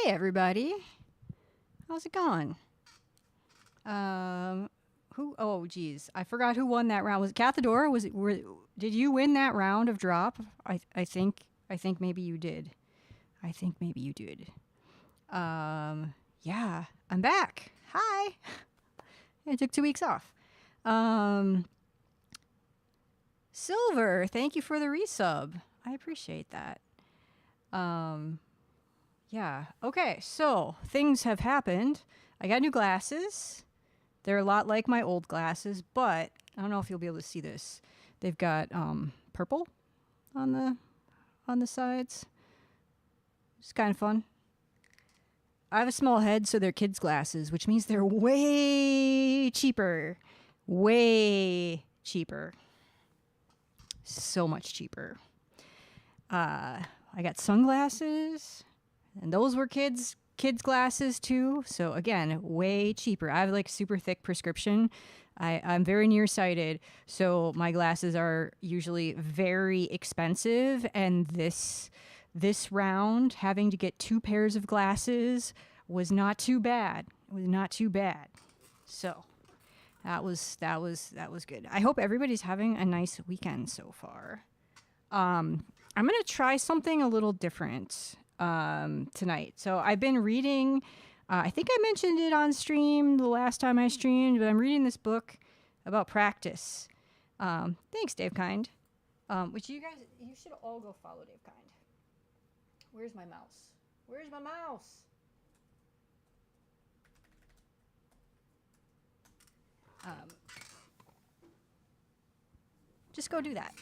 Hey everybody, how's it going? Who? Oh, geez, I forgot who won that round. Was it Cathadora? Was it? Did you win that round of drop? I think maybe you did. I think maybe you did. Yeah, I'm back. Hi. I took 2 weeks off. Silver, thank you for the resub. I appreciate that. Yeah. Okay, so things have happened. I got new glasses. They're a lot like my old glasses, but I don't know if you'll be able to see this. They've got purple on the sides. It's kind of fun. I have a small head, so they're kids' glasses, which means they're way cheaper. Way cheaper. So much cheaper. I got sunglasses, and those were kids' glasses too. So again, way cheaper. I have like super thick prescription. I'm very nearsighted, so my glasses are usually very expensive. And this round, having to get 2 pairs of glasses was not too bad. It was not too bad. So that was good. I hope everybody's having a nice weekend so far. I'm gonna try something a little different tonight. So I've been reading, I think I mentioned it on stream the last time I streamed, but I'm reading this book about practice. Thanks, Dave Kind. Which you should all go follow Dave Kind. Where's my mouse? Where's my mouse? Just go do that.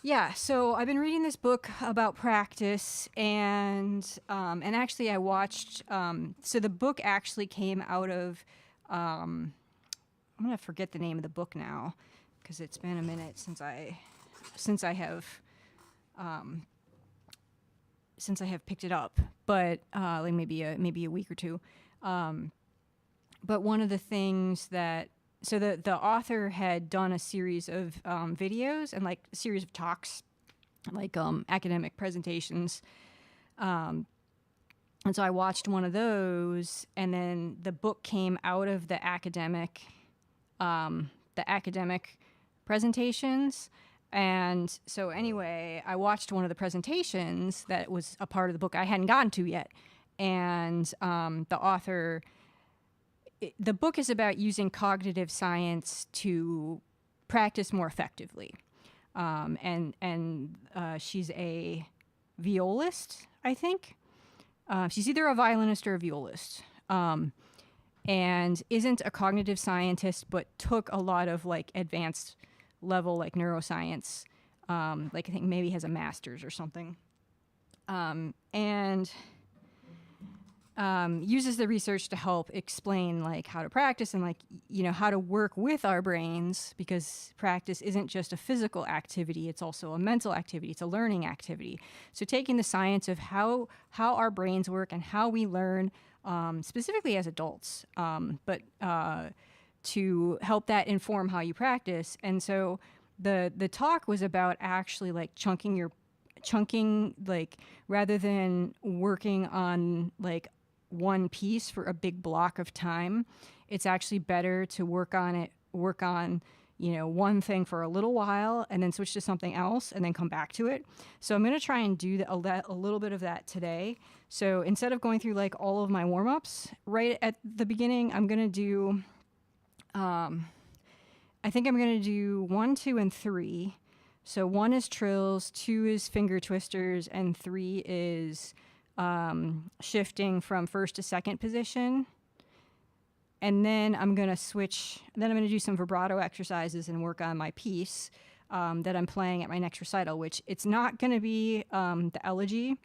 Yeah, so I've been reading this book about practice, and actually I watched. So the book actually came out of. I'm gonna forget the name of the book now, because it's been a minute since I have picked it up. But like maybe a week or two. But one of the things that. So the author had done a series of videos and like a series of talks, like academic presentations. And so I watched one of those, and then the book came out of the academic presentations. And so anyway, I watched one of the presentations that was a part of the book I hadn't gotten to yet. And the author... The book is about using cognitive science to practice more effectively. She's a violist, I think. She's either a violinist or a violist. And isn't a cognitive scientist, but took a lot of like advanced level like neuroscience. Like I think maybe has a master's or something. Uses the research to help explain like how to practice and like, you know, how to work with our brains, because practice isn't just a physical activity. It's also a mental activity. It's a learning activity. So taking the science of how our brains work and how we learn, specifically as adults, but to help that inform how you practice. And so the talk was about actually like chunking, like rather than working on like one piece for a big block of time, it's actually better to work on, you know, one thing for a little while and then switch to something else and then come back to it. So I'm going to try and do a little bit of that today. So instead of going through like all of my warm-ups right at the beginning, I'm going to do, I think I'm going to do 1, 2, and 3. So 1 is trills, 2 is finger twisters, and 3 is shifting from first to second position. And then I'm going to switch. Then I'm going to do some vibrato exercises and work on my piece that I'm playing at my next recital, which it's not going to be the Elegie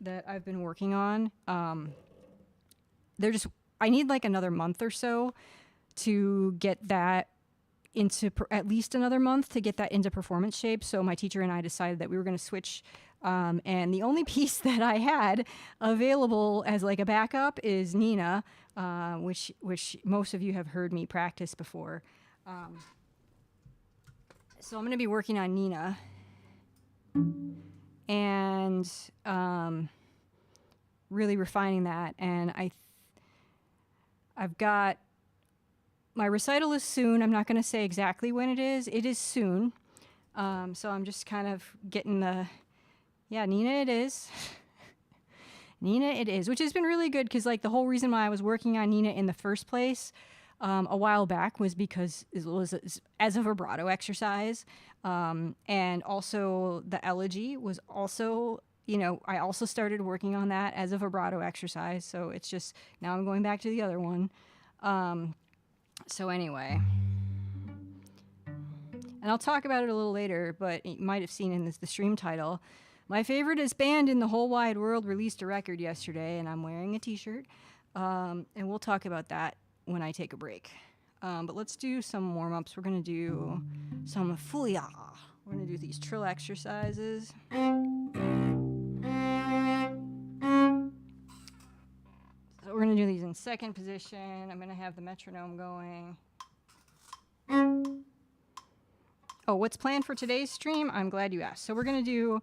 that I've been working on. I need like another month or so to get that into at least another month to get that into performance shape. So my teacher and I decided that we were going to switch. And the only piece that I had available as like a backup is Nina, which most of you have heard me practice before. So I'm going to be working on Nina. and really refining that. And I've got my recital is soon. I'm not going to say exactly when it is. It is soon. So I'm just kind of getting Nina it is. Nina it is, which has been really good because like the whole reason why I was working on Nina in the first place a while back was because it was as a vibrato exercise. And also the Elegie was also, I also started working on that as a vibrato exercise. So it's just, now I'm going back to the other one. So anyway, and I'll talk about it a little later, but you might have seen in the stream title, my favoriteest band in the whole wide world released a record yesterday, and I'm wearing a t-shirt. And we'll talk about that when I take a break. But let's do some warm-ups. We're going to do some Feuillard. We're going to do these trill exercises. So we're going to do these in second position. I'm going to have the metronome going. Oh, what's planned for today's stream? I'm glad you asked. So we're going to do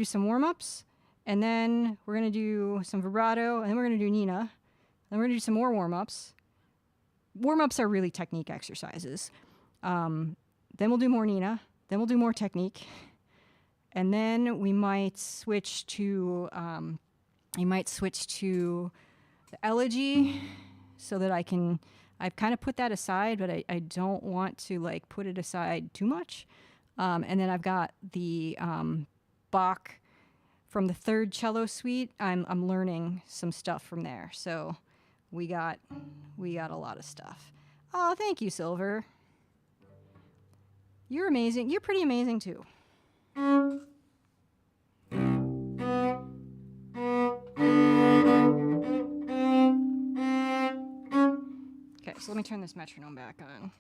some warm-ups, and then we're going to do some vibrato, and then we're going to do Nina. Then we're going to do some more warm-ups. Warm-ups are really technique exercises. Then we'll do more Nina. Then we'll do more technique. And then we might switch to the Elegie so that I've kind of put that aside, but I don't want to like put it aside too much. And then I've got the Bach from the third cello suite. I'm learning some stuff from there. So we got a lot of stuff. Oh, thank you, Silver. You're amazing. You're pretty amazing too. Okay, so let me turn this metronome back on.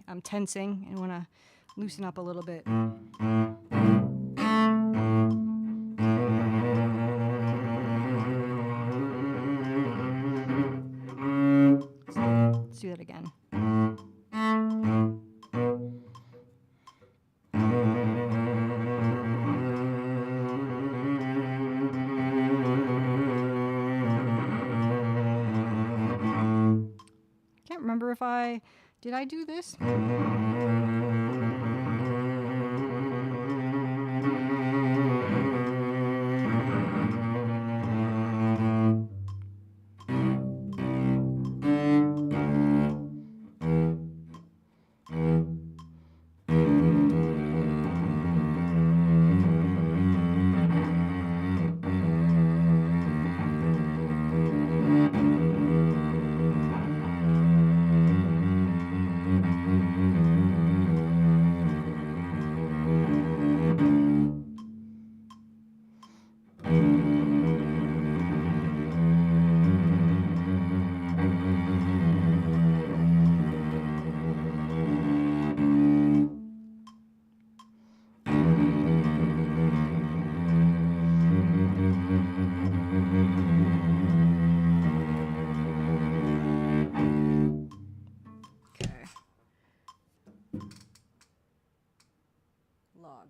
I'm tensing and want to loosen up a little bit. Let's do that again. Can't remember if did I do this?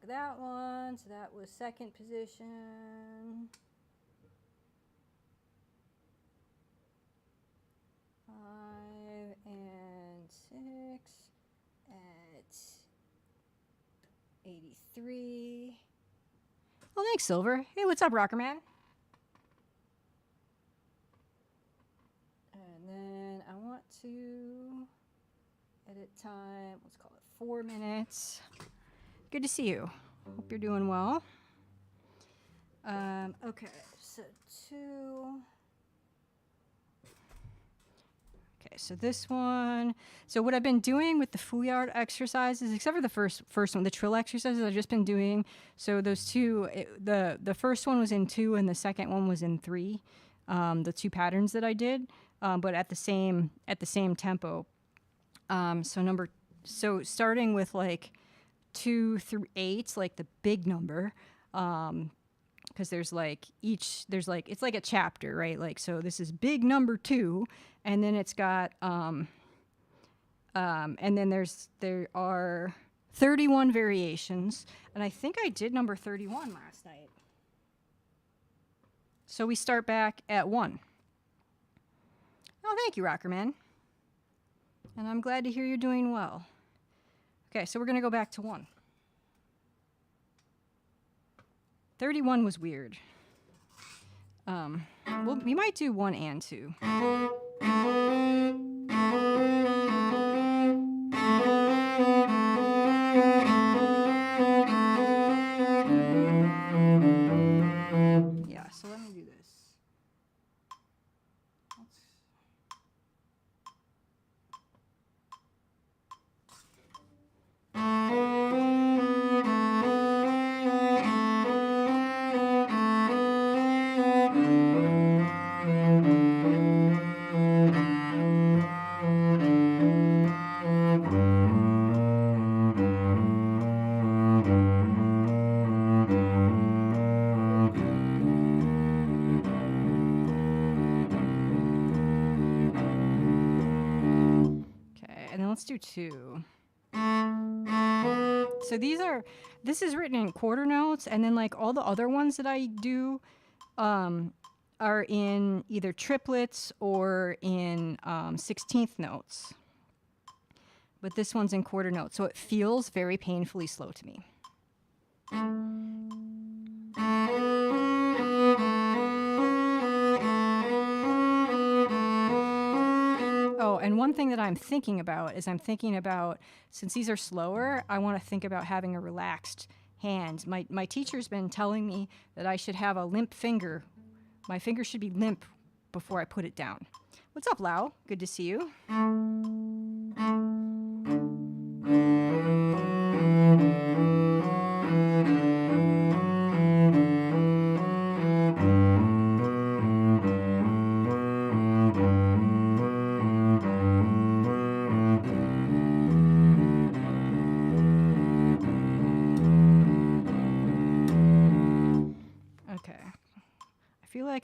at that one. So that was second position. 5 and 6 at 83. Oh, thanks, Silver. Hey, what's up, Rocker Man? And then I want to edit time. Let's call it 4 minutes. Good to see you. Hope you're doing well. Okay, so 2. Okay, so this one. So what I've been doing with the Feuillard exercises, except for the first one, the trill exercises I've just been doing. So those two, the first one was in 2 and the second one was in 3. The 2 patterns that I did, but at the same tempo. So starting with like 2 through 8, like the big number. Because there's like it's like a chapter, right? Like, so this is big number 2, and then it's got and then there are 31 variations, and I think I did number 31 last night. So we start back at 1. Oh, thank you, Rockerman. And I'm glad to hear you're doing well. Okay, so we're gonna go back to 1. 31 was weird. Well, we might do 1 and 2. Yeah, so let me do this. Let's do 2. So this is written in quarter notes, and then like all the other ones that I do are in either triplets or in 16th notes. But this one's in quarter notes, so it feels very painfully slow to me. Oh, and one thing that I'm thinking about, since these are slower, I want to think about having a relaxed hand. My teacher's been telling me that I should have a limp finger. My finger should be limp before I put it down. What's up, Lau? Good to see you.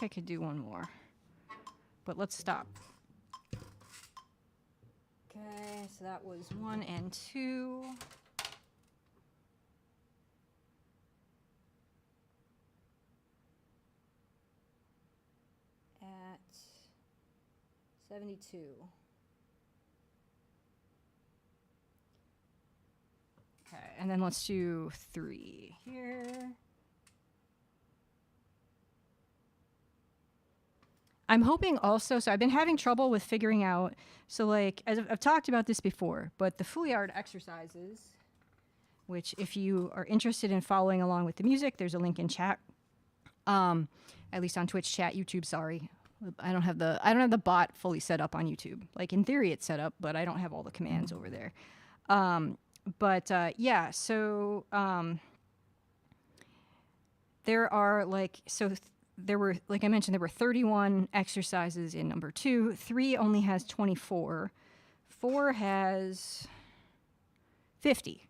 I could do 1 more, but let's stop. Okay, so that was 1 and 2. At 72. Okay, and then let's do 3 here. I'm hoping also, so I've been having trouble with figuring out, so like, as I've talked about this before, but the Feuillard exercises, which if you are interested in following along with the music, there's a link in chat, at least on Twitch chat, YouTube, sorry. I don't have the bot fully set up on YouTube. Like in theory it's set up, but I don't have all the commands over there. Yeah, so there are like, there were, like I mentioned, there were 31 exercises in number 2. 3 only has 24. 4 has 50.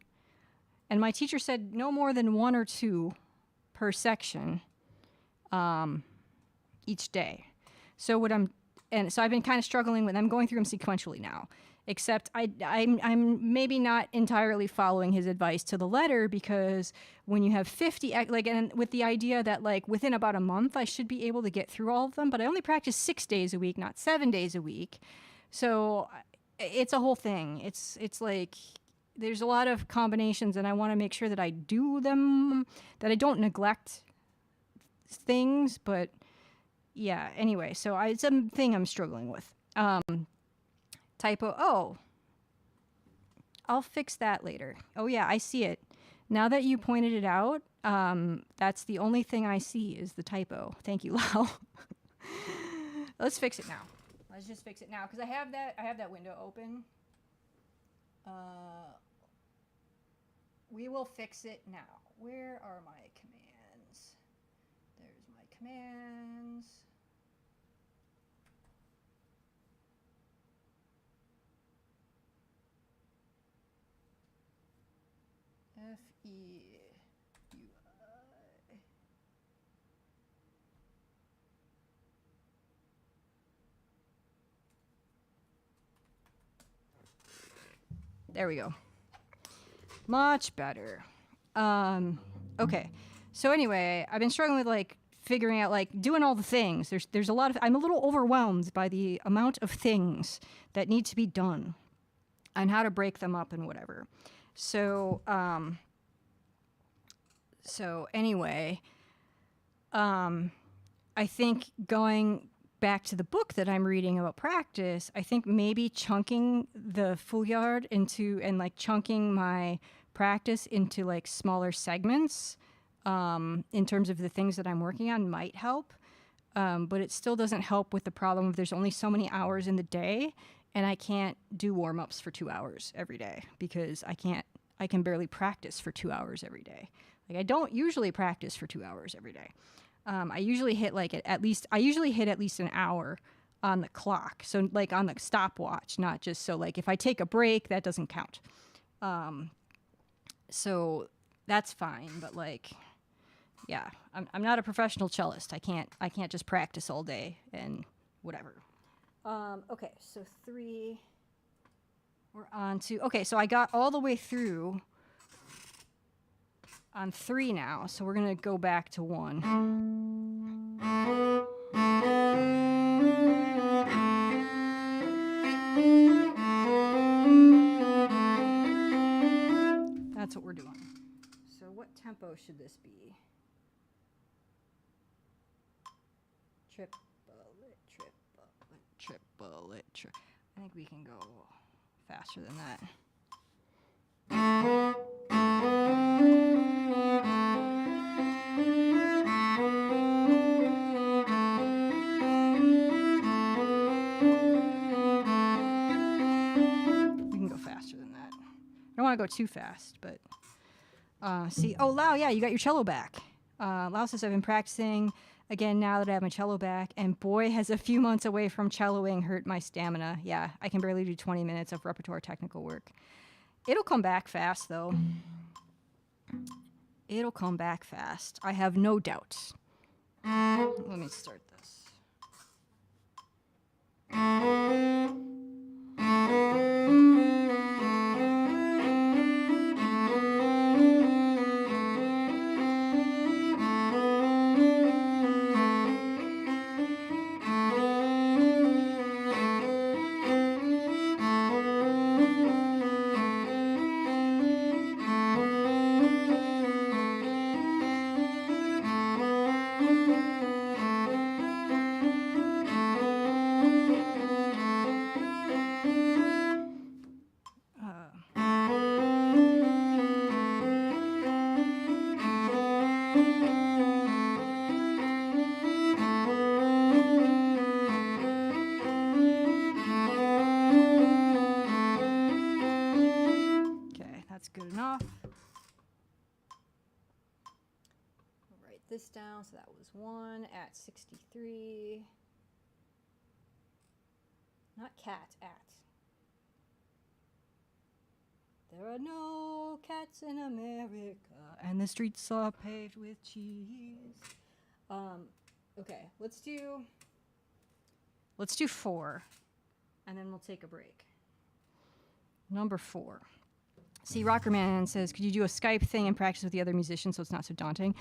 And my teacher said no more than 1 or 2 per section each day. So so I've been kind of struggling with, I'm going through them sequentially now. Except I'm maybe not entirely following his advice to the letter, because when you have 50, like, and with the idea that like within about a month I should be able to get through all of them, but I only practice 6 days a week, not 7 days a week. So it's a whole thing. It's like there's a lot of combinations, and I want to make sure that I do them, that I don't neglect things. But yeah, anyway, so it's a thing I'm struggling with. Typo. Oh, I'll fix that later. Oh yeah, I see it. Now that you pointed it out, that's the only thing I see is the typo. Thank you, Lau. Let's fix it now. Let's just fix it now, because I have that window open. We will fix it now. Where are my commands? There's my commands. Feui. There we go. Much better. Okay. So anyway, I've been struggling with like figuring out, like doing all the things. There's a lot of, I'm a little overwhelmed by the amount of things that need to be done and how to break them up and whatever. So anyway, I think going back to the book that I'm reading about practice, I think maybe chunking the Feuillard into, and like chunking my practice into like smaller segments in terms of the things that I'm working on might help. But it still doesn't help with the problem of there's only so many hours in the day, and I can't do warm-ups for 2 hours every day because I can barely practice for 2 hours every day. Like I don't usually practice for 2 hours every day. I usually hit like at least an hour on the clock. So like on the stopwatch, not just, so like if I take a break, that doesn't count. So that's fine, but like, yeah, I'm not a professional cellist. I can't just practice all day and whatever. Okay, so 3. We're on to, okay, so I got all the way through on 3 now, so we're gonna go back to 1. That's what we're doing. So what tempo should this be? Triplet. I think we can go faster than that. We can go faster than that. I don't want to go too fast, but see. Oh, Lau, yeah, you got your cello back. Lau says, I've been practicing again now that I have my cello back, and boy, has a few months away from celloing hurt my stamina. Yeah, I can barely do 20 minutes of repertoire technical work. It'll come back fast, though. It'll come back fast. I have no doubt. Let me start this. Good enough. We'll write this down. So that was 1 at 63. Not cat, at. There are no cats in America, and the streets are paved with cheese. Okay, let's do 4, and then we'll take a break. Number 4. See, Rockerman says, could you do a Skype thing and practice with the other musicians so it's not so daunting?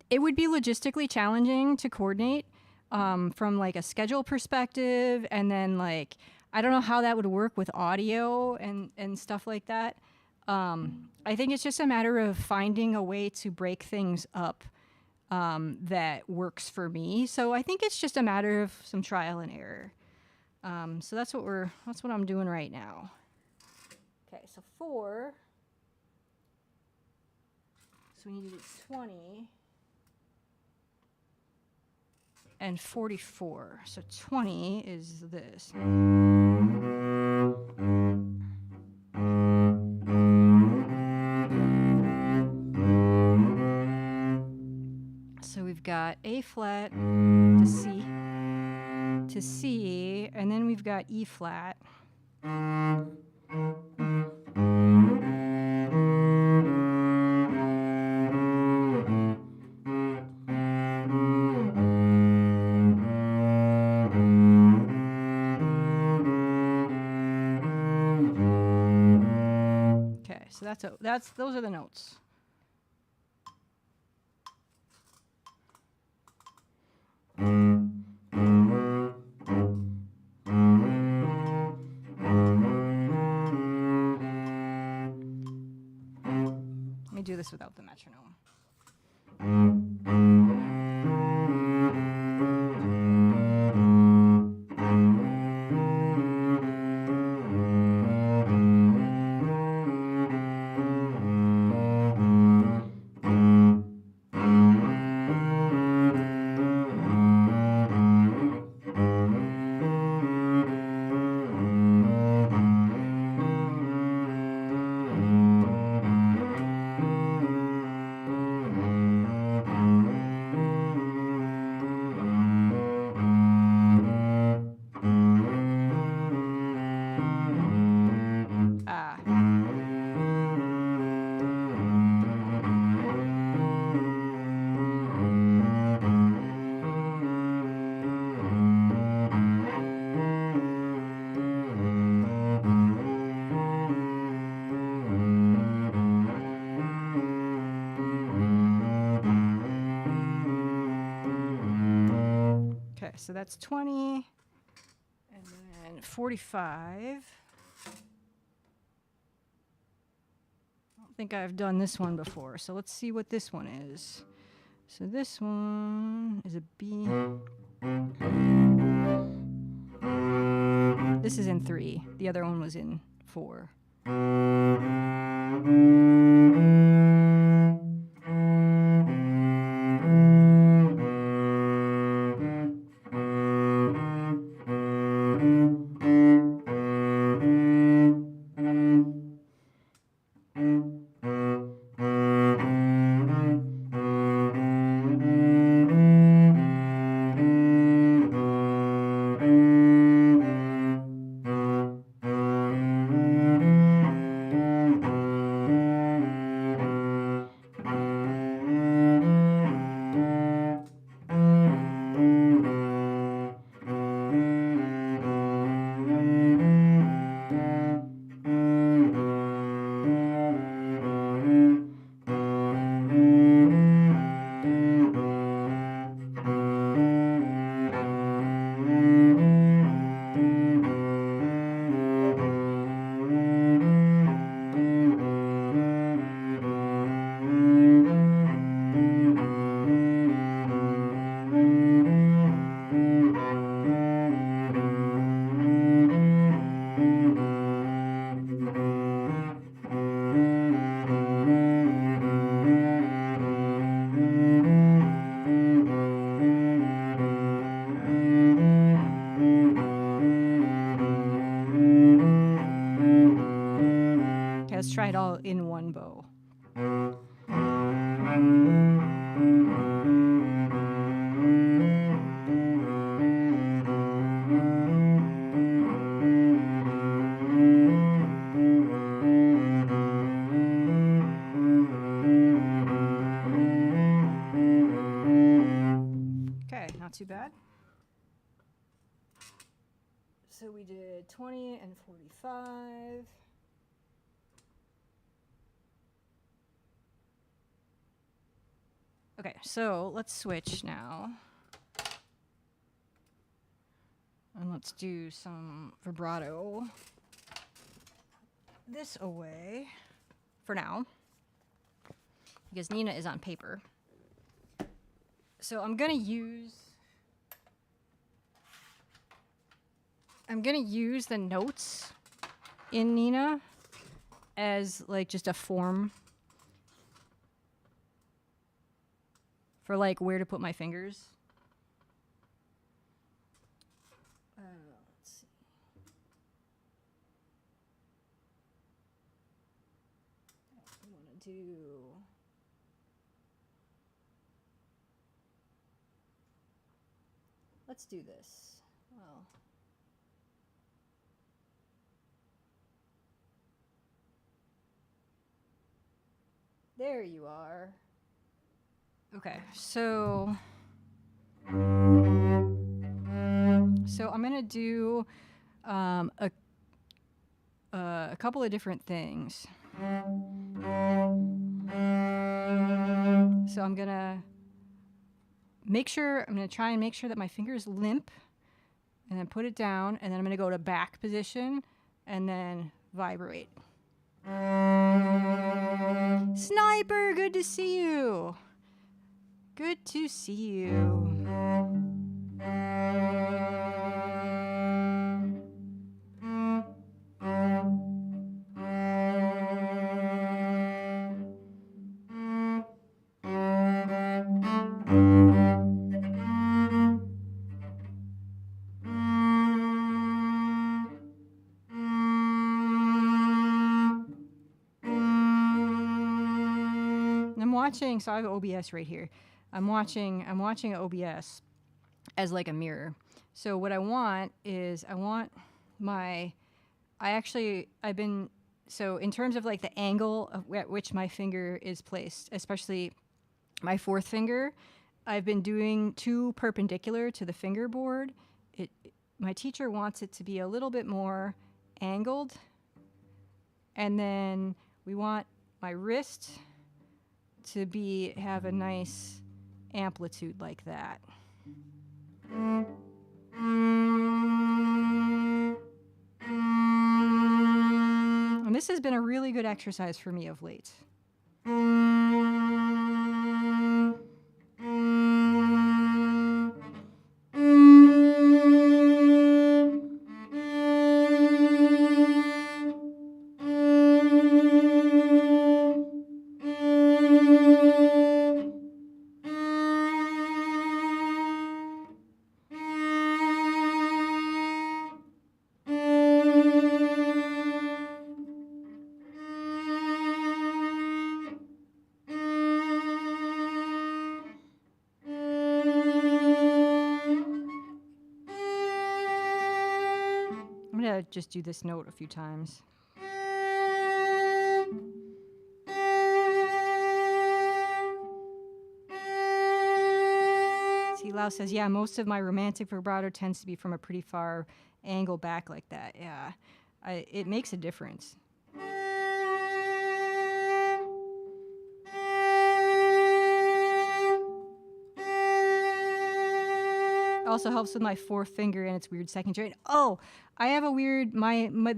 It would be logistically challenging to coordinate from like a schedule perspective. And then like, I don't know how that would work with audio and stuff like that. I think it's just a matter of finding a way to break things up that works for me. So I think it's just a matter of some trial and error. So that's what I'm doing right now. Okay, so 4. So we need to do 20 and 44. So 20 is this. So we've got A flat to C, and then we've got E flat. Okay, so those are the notes. Let me do this without the metronome. So that's 20, and then 45. I don't think I've done this one before, so let's see what this one is. So this one is a B. This is in 3. The other one was in 4. Let's try it all in one bow. Okay, not too bad. So we did 20 and 45. Okay, so let's switch now. And let's do some vibrato. This away for now, because Nina is on paper. So I'm gonna use the notes in Nina as like just a form for like where to put my fingers. Let's see. I want to do. Let's do this. Well. There you are. Okay, so I'm gonna do a couple of different things. So I'm gonna try and make sure that my finger is limp, and then put it down, and then I'm gonna go to back position, and then vibrate. Sniper, good to see you. Good to see you. So I have OBS right here. I'm watching OBS as like a mirror. So what I want is so in terms of like the angle at which my finger is placed, especially my fourth finger, I've been doing two perpendicular to the fingerboard. My teacher wants it to be a little bit more angled. And then we want my wrist to have a nice amplitude like that. And this has been a really good exercise for me of late. I'm going to just do this note a few times. See, Lau says, yeah, most of my romantic vibrato tends to be from a pretty far angle back like that. Yeah, it makes a difference. Also helps with my fourth finger and its weird second joint. Oh, I have a weird,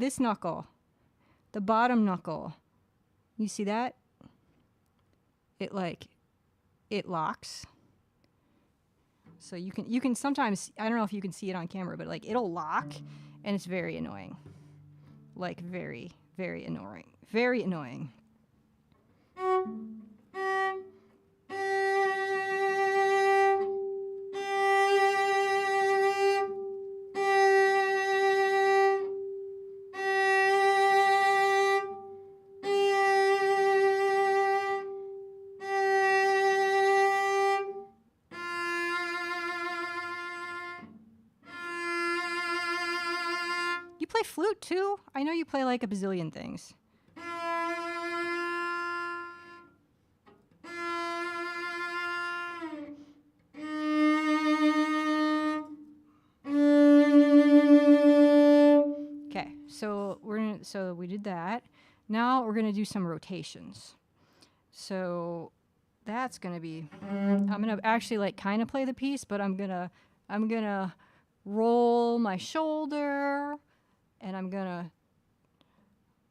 this knuckle, the bottom knuckle. You see that? It locks. So you can sometimes, I don't know if you can see it on camera, but like it'll lock and it's very annoying. Like very, very annoying. Very annoying. Play flute too? I know you play like a bazillion things. Okay, so we did that. Now we're gonna do some rotations. So that's gonna be, I'm gonna actually like kind of play the piece, but I'm gonna roll my shoulder, and I'm gonna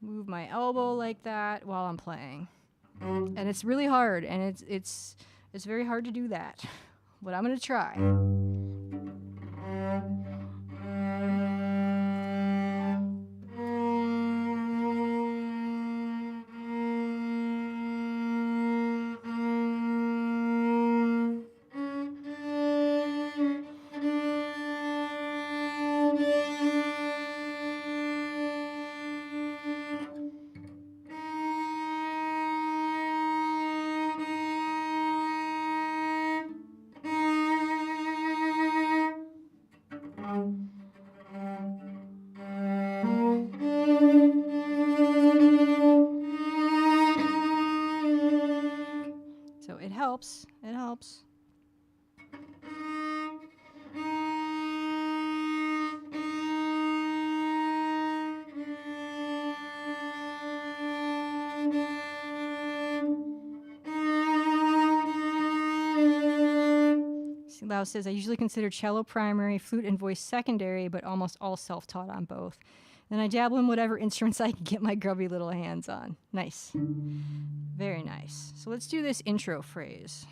move my elbow like that while I'm playing. And it's really hard, and it's very hard to do that, but I'm gonna try. So it helps. It helps. Lau says, I usually consider cello primary, flute and voice secondary, but almost all self-taught on both. Then I dabble in whatever instruments I can get my grubby little hands on. Nice. Very nice. So let's do this intro phrase.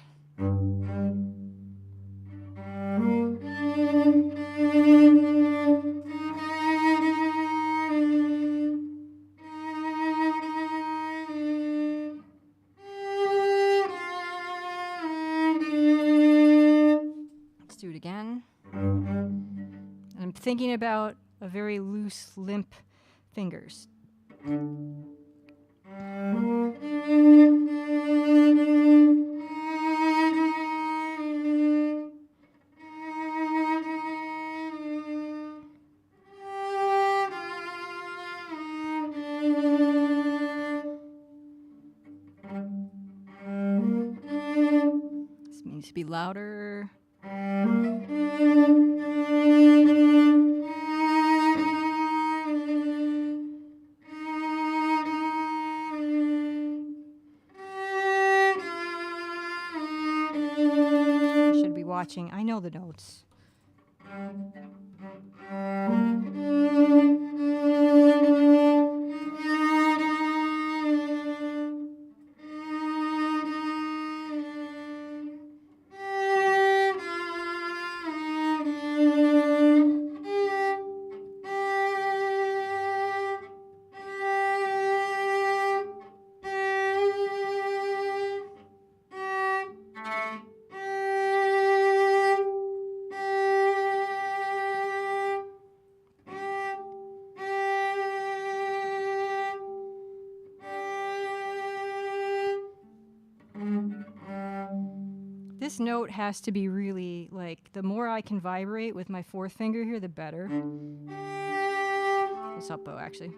Do it again. And I'm thinking about a very loose, limp fingers. This needs to be louder. Should be watching. I know the notes. This note has to be really, like, the more I can vibrate with my fourth finger here, the better. It's up bow, actually.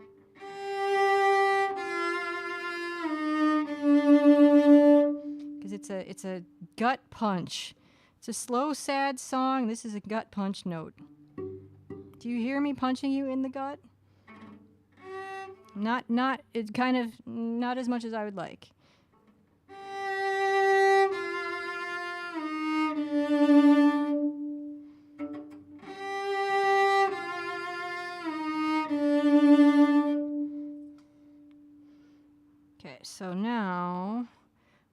Because it's a gut punch. It's a slow, sad song. This is a gut punch note. Do you hear me punching you in the gut? It kind of, not as much as I would like. Okay, so now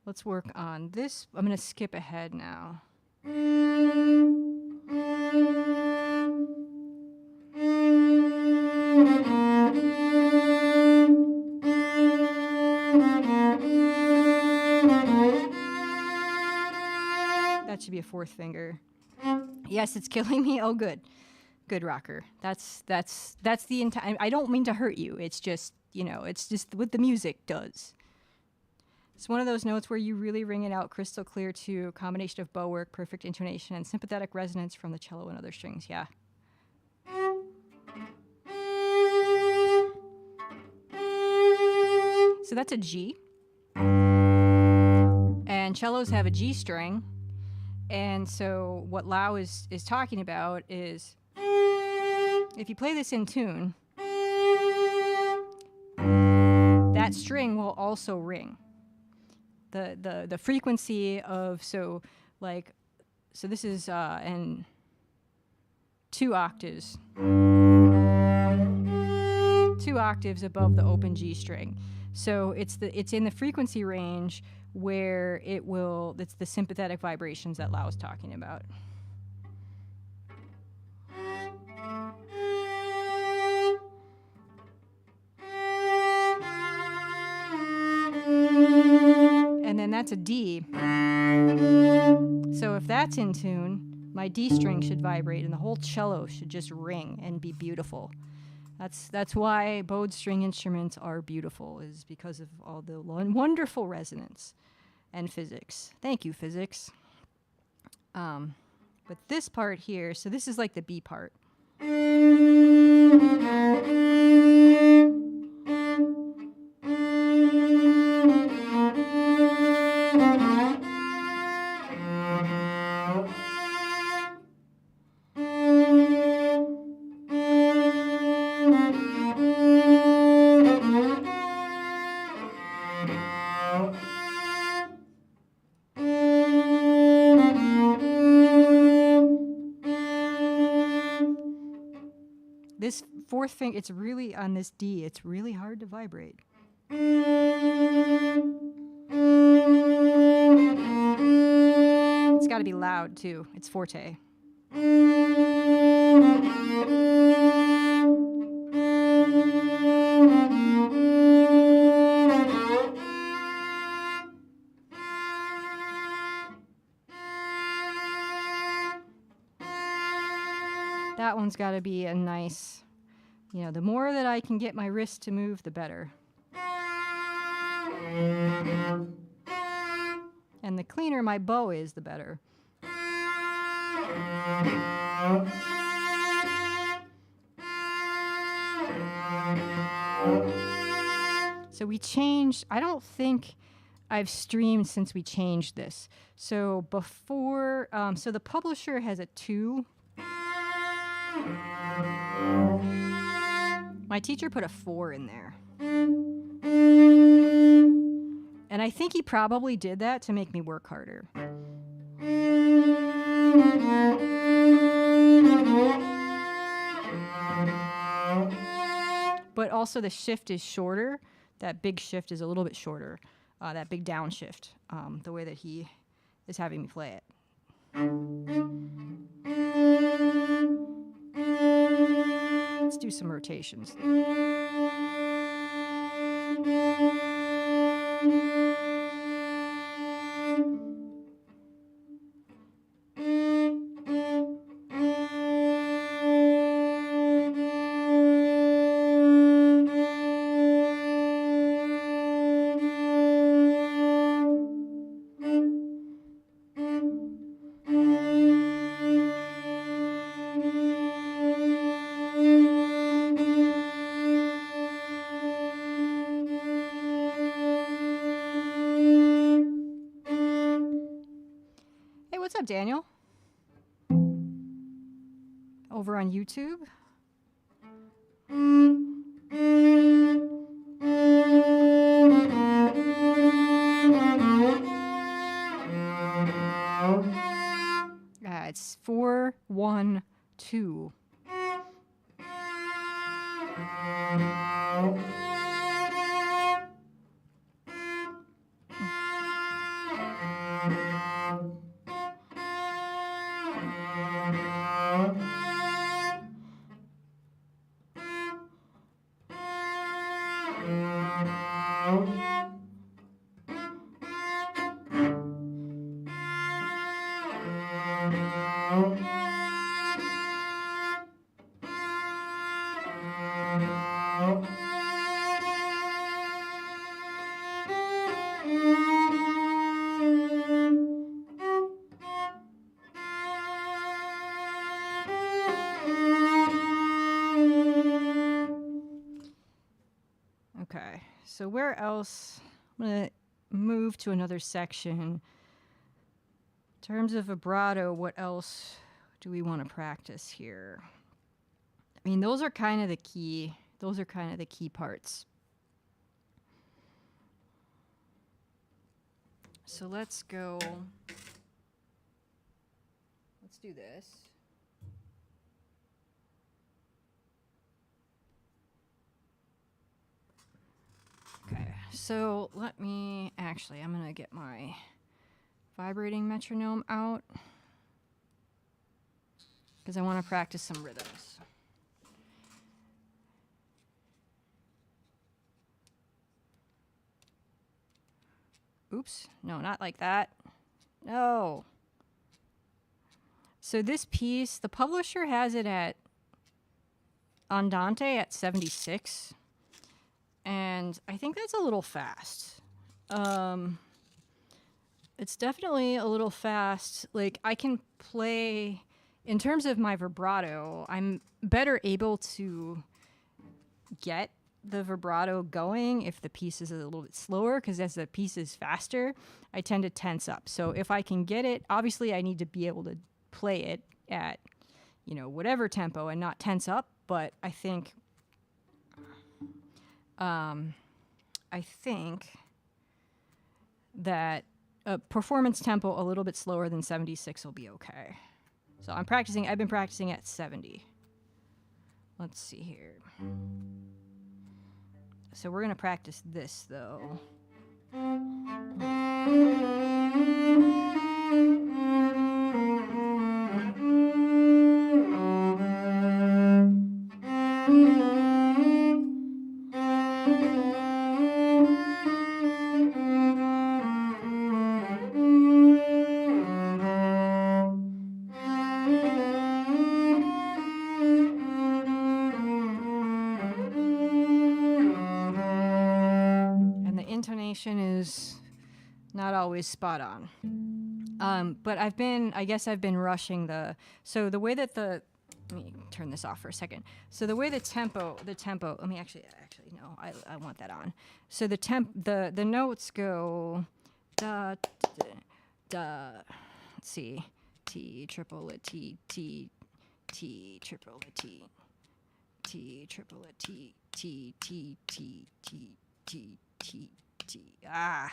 let's work on this. I'm going to skip ahead now. That should be a fourth finger. Yes, it's killing me. Oh, good. Good, rocker. That's the entire. I don't mean to hurt you. It's just, it's just what the music does. It's one of those notes where you really ring it out crystal clear to a combination of bow work, perfect intonation, and sympathetic resonance from the cello and other strings. Yeah. So that's a G. And cellos have a G string. And so what Lau is talking about is, if you play this in tune, that string will also ring. the frequency of, so this is in 2 octaves. 2 octaves above the open G string. So it's in the frequency range where it's the sympathetic vibrations that Lau was talking about. And then that's a D. So if that's in tune, my D string should vibrate and the whole cello should just ring and be beautiful. That's why bowed string instruments are beautiful, is because of all the wonderful resonance and physics. Thank you, physics. But this part here, so this is like the B part. This 4th finger, it's really on this D, it's really hard to vibrate. It's got to be loud too. It's forte. That one's got to be a nice, the more that I can get my wrist to move, the better. And the cleaner my bow is, the better. So we changed, I don't think I've streamed since we changed this. So before, so the publisher has a 2. My teacher put a 4 in there. And I think he probably did that to make me work harder. But also the shift is shorter. That big shift is a little bit shorter. That big downshift, the way that he is having me play it. Let's do some rotations. What's up, Daniel? Over on YouTube? It's 4, 1, 2. Okay, so where else? I'm going to move to another section. In terms of vibrato, what else do we want to practice here? I mean, those are kind of the key parts. So let's go. Let's do this. Okay, so let me, actually, I'm gonna get my vibrating metronome out because I want to practice some rhythms. Oops, no, not like that. No. So this piece, the publisher has it at Andante at 76. And I think that's a little fast. It's definitely a little fast. Like, I can play, in terms of my vibrato, I'm better able to get the vibrato going if the piece is a little bit slower, because as the piece is faster, I tend to tense up. So if I can get it, obviously I need to be able to play it at, you know, whatever tempo and not tense up, but I think that a performance tempo a little bit slower than 76 will be okay. So I've been practicing at 70. Let's see here. So we're gonna practice this though. Is not always spot on. But I guess I've been rushing so the way that let me turn this off for a second. So the way the tempo, let me actually, no, I want that on. So the notes go, da, da, da, let's see, T, triple a T, T, T, triple a T, T, triple a T, T, T, T, T, T, T, T, ah.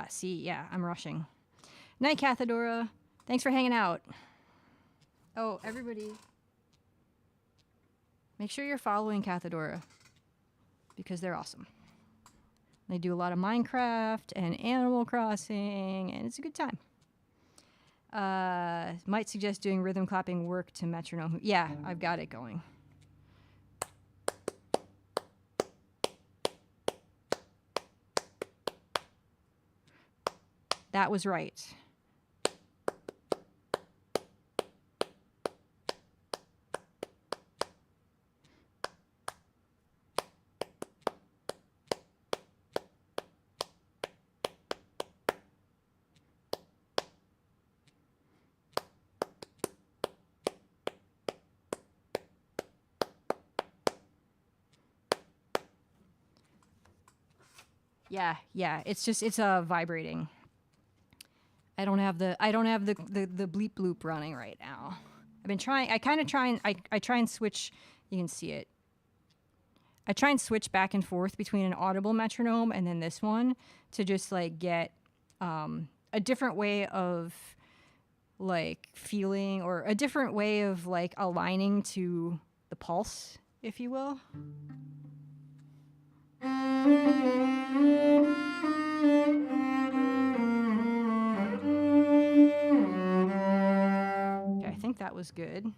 See, yeah, I'm rushing. Night, Cathedora. Thanks for hanging out. Oh, everybody. Make sure you're following Cathedora because they're awesome. They do a lot of Minecraft and Animal Crossing, and it's a good time. Might suggest doing rhythm clapping work to metronome. Yeah, I've got it going. That was right. Yeah. It's vibrating. I don't have the bleep bloop running right now. I've been trying. I try and switch. You can see it. I try and switch back and forth between an audible metronome and then this one to just like get a different way of like feeling, or a different way of like aligning to the pulse, if you will. Okay, I think that was good.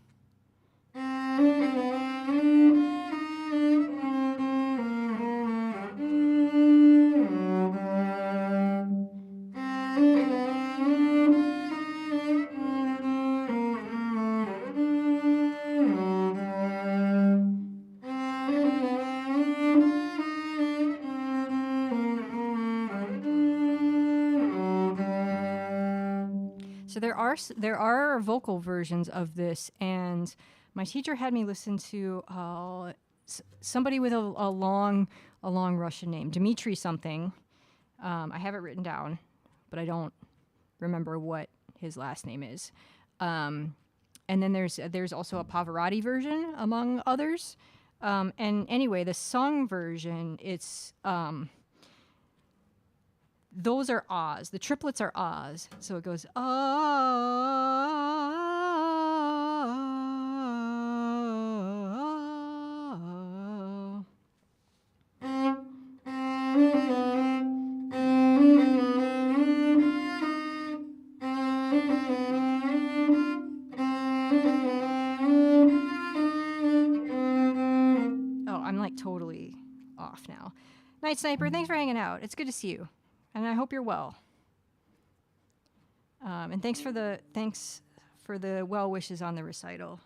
So there are vocal versions of this, and my teacher had me listen to somebody with a long Russian name, Dmitri something. I have it written down, but I don't remember what his last name is. And then there's also a Pavarotti version, among others. And anyway, the sung version, it's those are ahs. The triplets are ahs. So it goes ah. Oh, I'm like totally off now. Night Sniper, thanks for hanging out. It's good to see you. And I hope you're well. And thanks for the well wishes on the recital.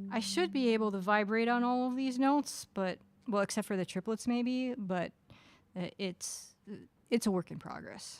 I should be able to vibrate on all of these notes, but, well, except for the triplets maybe, but it's a work in progress.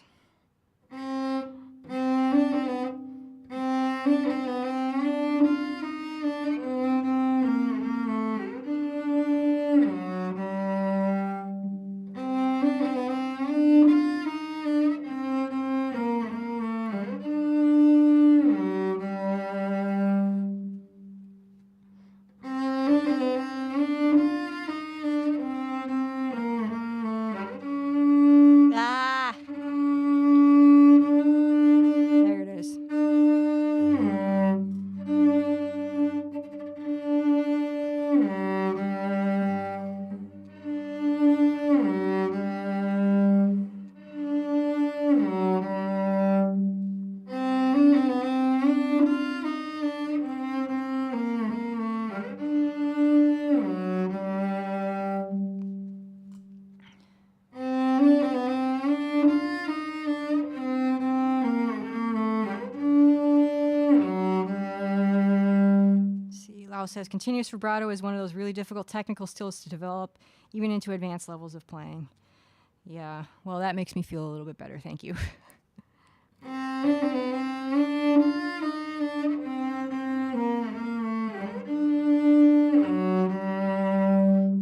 Says continuous vibrato is one of those really difficult technical skills to develop, even into advanced levels of playing. Yeah, well, that makes me feel a little bit better. Thank you.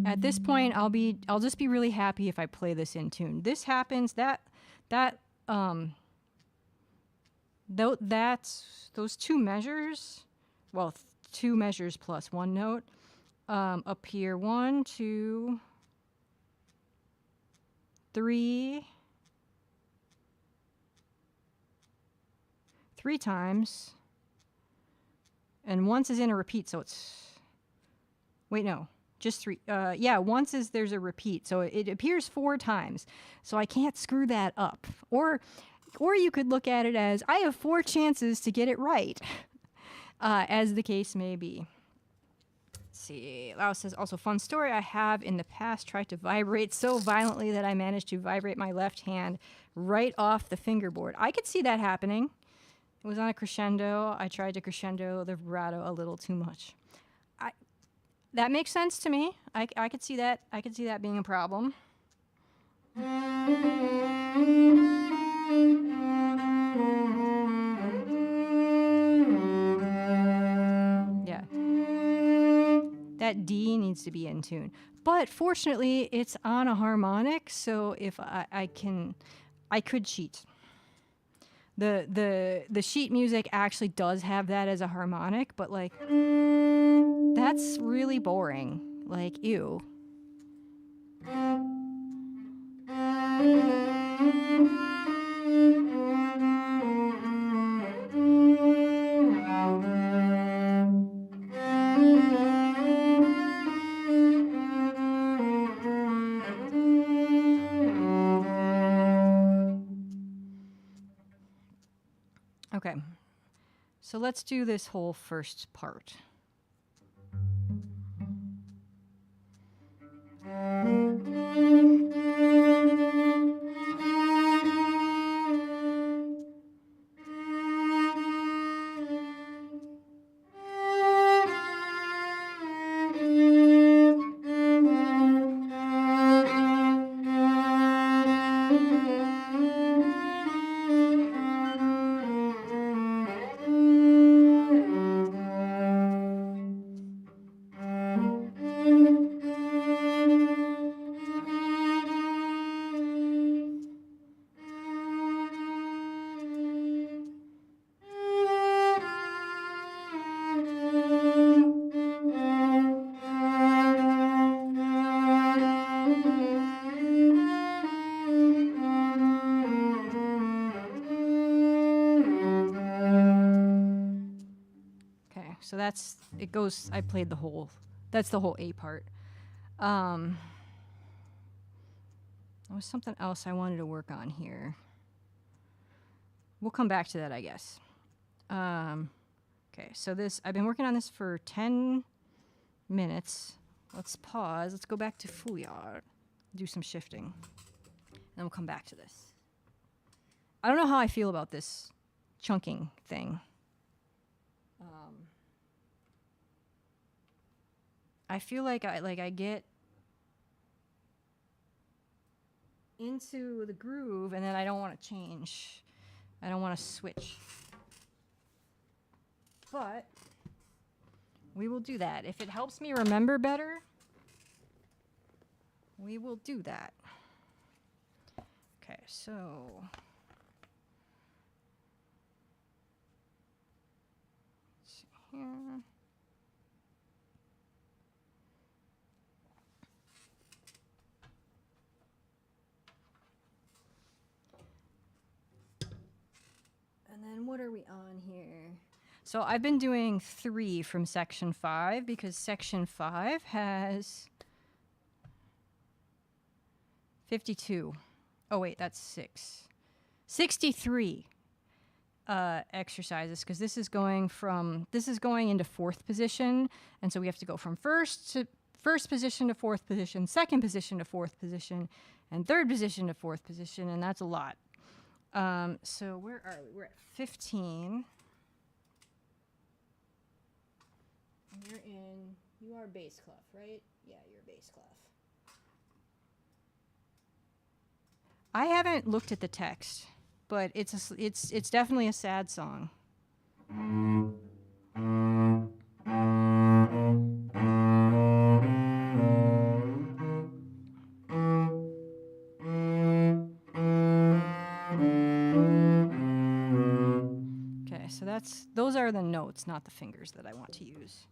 At this point, I'll just be really happy if I play this in tune. This happens that's those two measures, well, 2 measures plus 1 note, appear 1, 2, 3 times, and once is in a repeat, so it's, wait, no, just 3. Yeah, once is there's a repeat, so it appears 4 times, so I can't screw that up. Or you could look at it as I have 4 chances to get it right. As the case may be. Let's see. Lao says, also, fun story. I have in the past tried to vibrate so violently that I managed to vibrate my left hand right off the fingerboard. I could see that happening. It was on a crescendo. I tried to crescendo the vibrato a little too much. That makes sense to me. I could see that. I could see that being a problem. Yeah. That D needs to be in tune. But fortunately, it's on a harmonic, so if I could cheat. The sheet music actually does have that as a harmonic, but like that's really boring. Like, ew. Okay, so let's do this whole first part. Okay, so that's, it goes, I played the whole, that's the whole A part. There was something else I wanted to work on here. We'll come back to that, I guess. Okay, so this, I've been working on this for 10 minutes. Let's pause. Let's go back to Feuillard. Do some shifting. And then we'll come back to this. I don't know how I feel about this chunking thing. I feel like I get into the groove and then I don't want to change. I don't want to switch. But we will do that. If it helps me remember better, we will do that. Okay, so let's see here. And then what are we on here? So I've been doing 3 from section 5 because section 5 has 52. Oh wait, that's 6. 63 exercises because this is going into 4th position, and so we have to go from first position to 4th position, 2nd position to 4th position, and 3rd position to 4th position, and that's a lot. So where are we? We're at 15. You are bass clef, right? Yeah, you're bass clef. I haven't looked at the text, but it's definitely a sad song. Okay, so those are the notes, not the fingers that I want to use.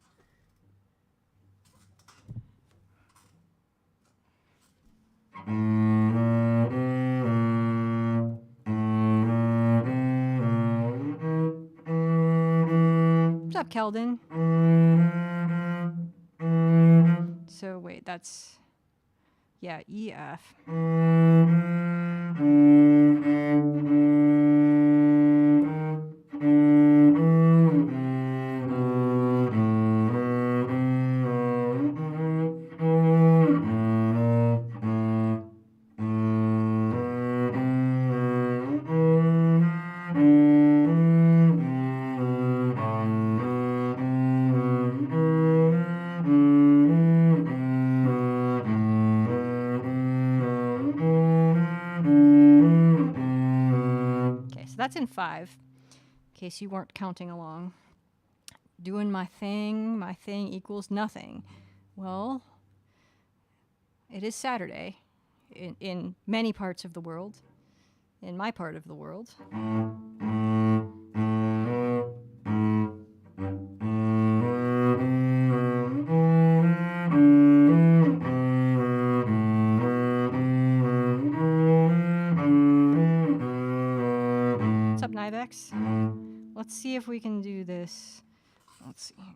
What's up, Keldon? So wait, that's, yeah, E, F. That's in 5, in case you weren't counting along. Doing my thing equals nothing. Well, it is Saturday in many parts of the world. In my part of the world. What's up, Nivex? Let's see if we can do this. Let's see here.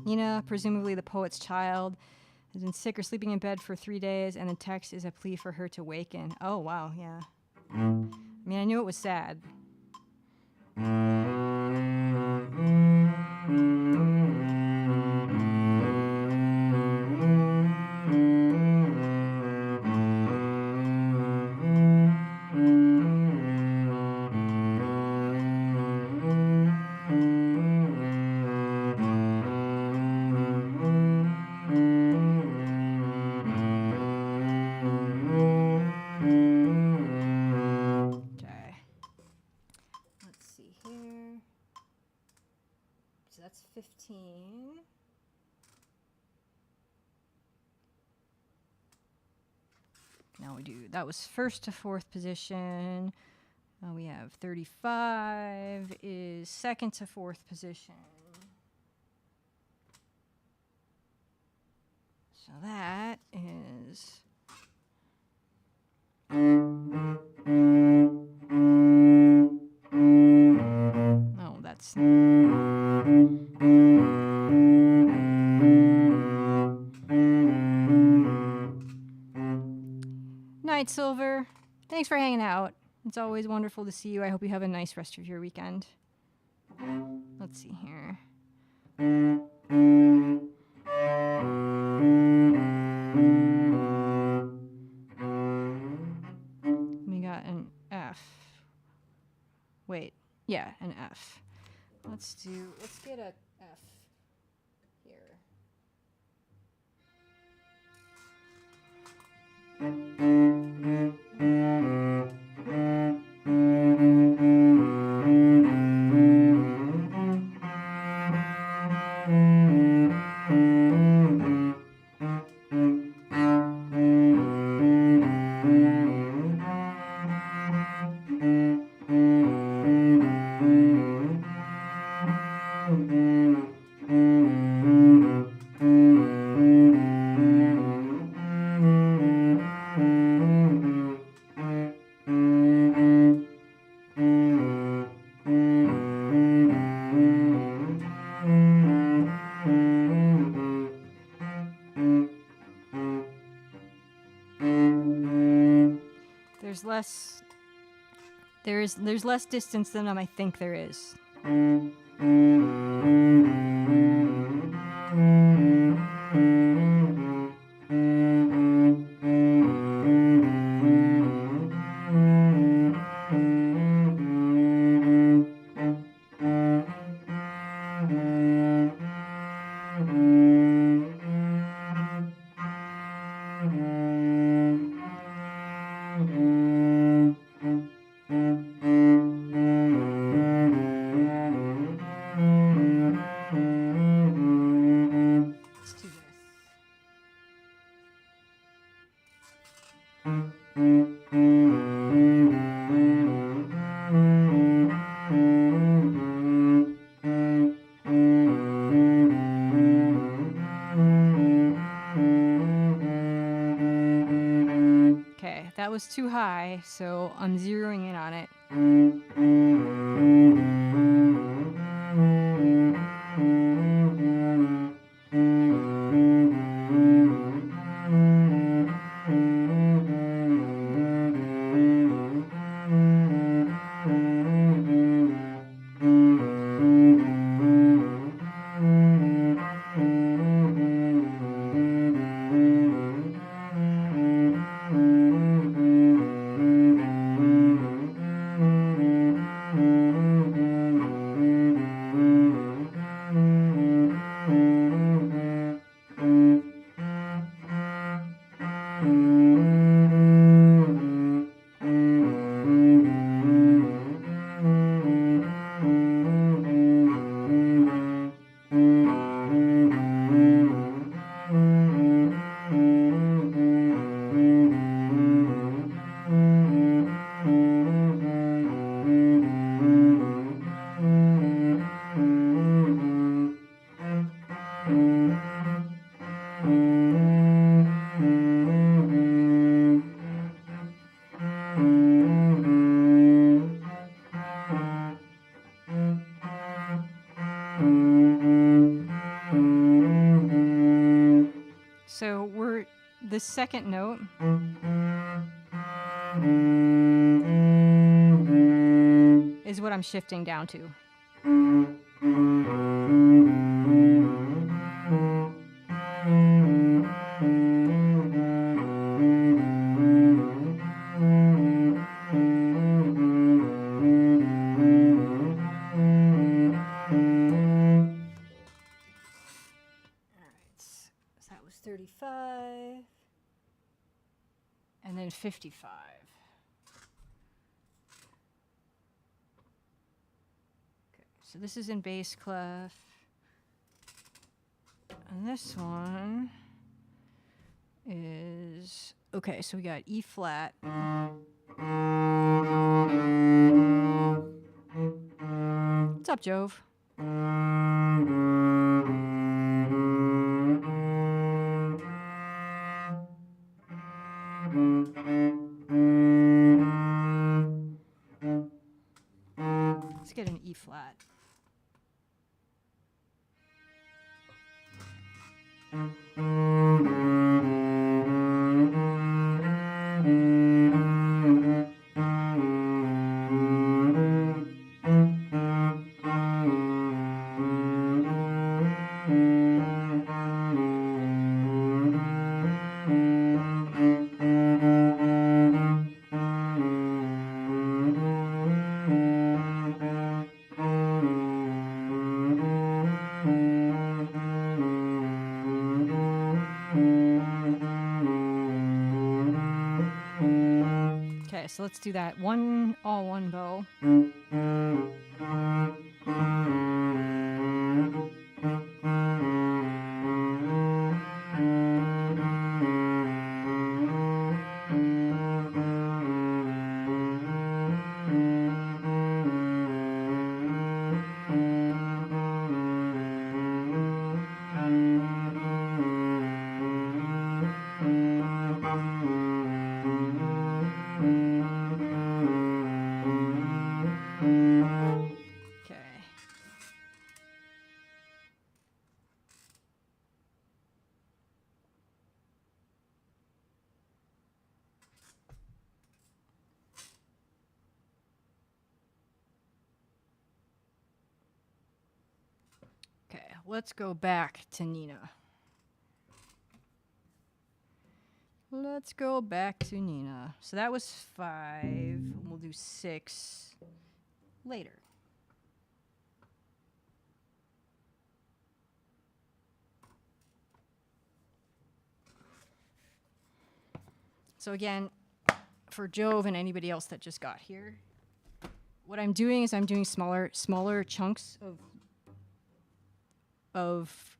Nina, presumably the poet's child, has been sick or sleeping in bed for 3 days, and the text is a plea for her to waken. Oh, wow, yeah. I mean, I knew it was sad. That's 15. Now we do, that was 1st to 4th position. We have 35 is second to fourth position. So that is... No, that's... Night, Silver. Thanks for hanging out. It's always wonderful to see you. I hope you have a nice rest of your weekend. Let's see here. We got an F. Wait, yeah, an F. Let's get a F here. There's less distance than I think there is. That was too high, so I'm zeroing in on it. So the second note is what I'm shifting down to. So that was 35. And then 55. Okay, so this is in bass clef. And this one is, okay, so we got E flat. What's up, Jove? Let's get an E flat. Okay, so let's do that. All one bow. Okay, let's go back to Nina. Let's go back to Nina. So that was 5. We'll do 6 later. So again, for Jove and anybody else that just got here, what I'm doing is I'm doing smaller chunks of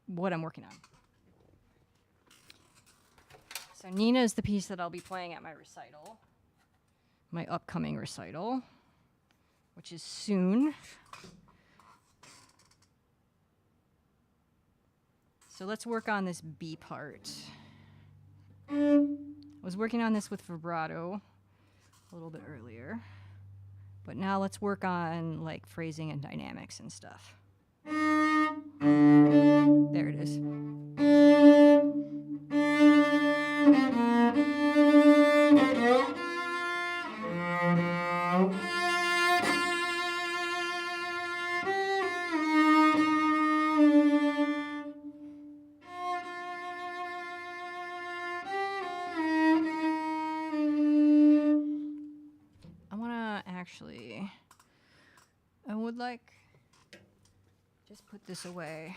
what I'm working on. So Nina is the piece that I'll be playing at my recital, my upcoming recital, which is soon. So let's work on this B part. I was working on this with vibrato a little bit earlier, but now let's work on like phrasing and dynamics and stuff. There it is. I would like just put this away.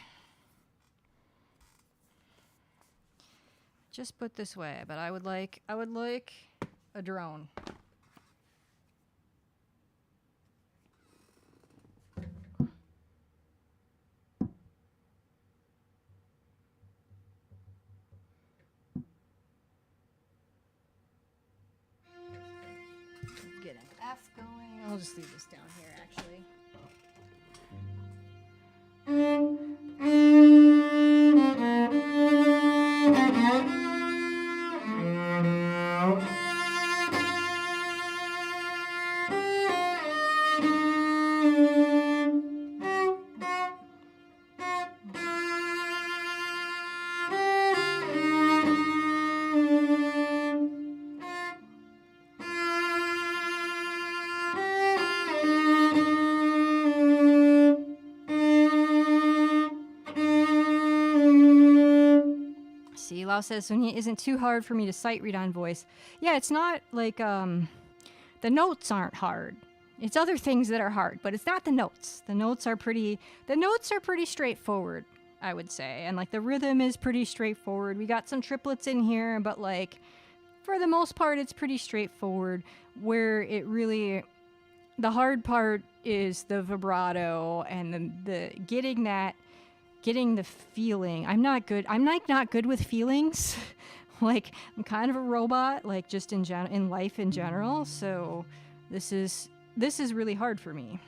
Just put this away, but I would like a drone. Get an F going. I'll just leave this down here actually. Lau says, Sonia isn't too hard for me to sight read on voice. Yeah, it's not like, the notes aren't hard. It's other things that are hard, but it's not the notes. The notes are pretty straightforward, I would say. And like the rhythm is pretty straightforward. We got some triplets in here, but like for the most part, it's pretty straightforward. Where it really, the hard part is the vibrato and the getting the feeling. I'm not good with feelings Like, I'm kind of a robot, like just in life in general. So this is really hard for me.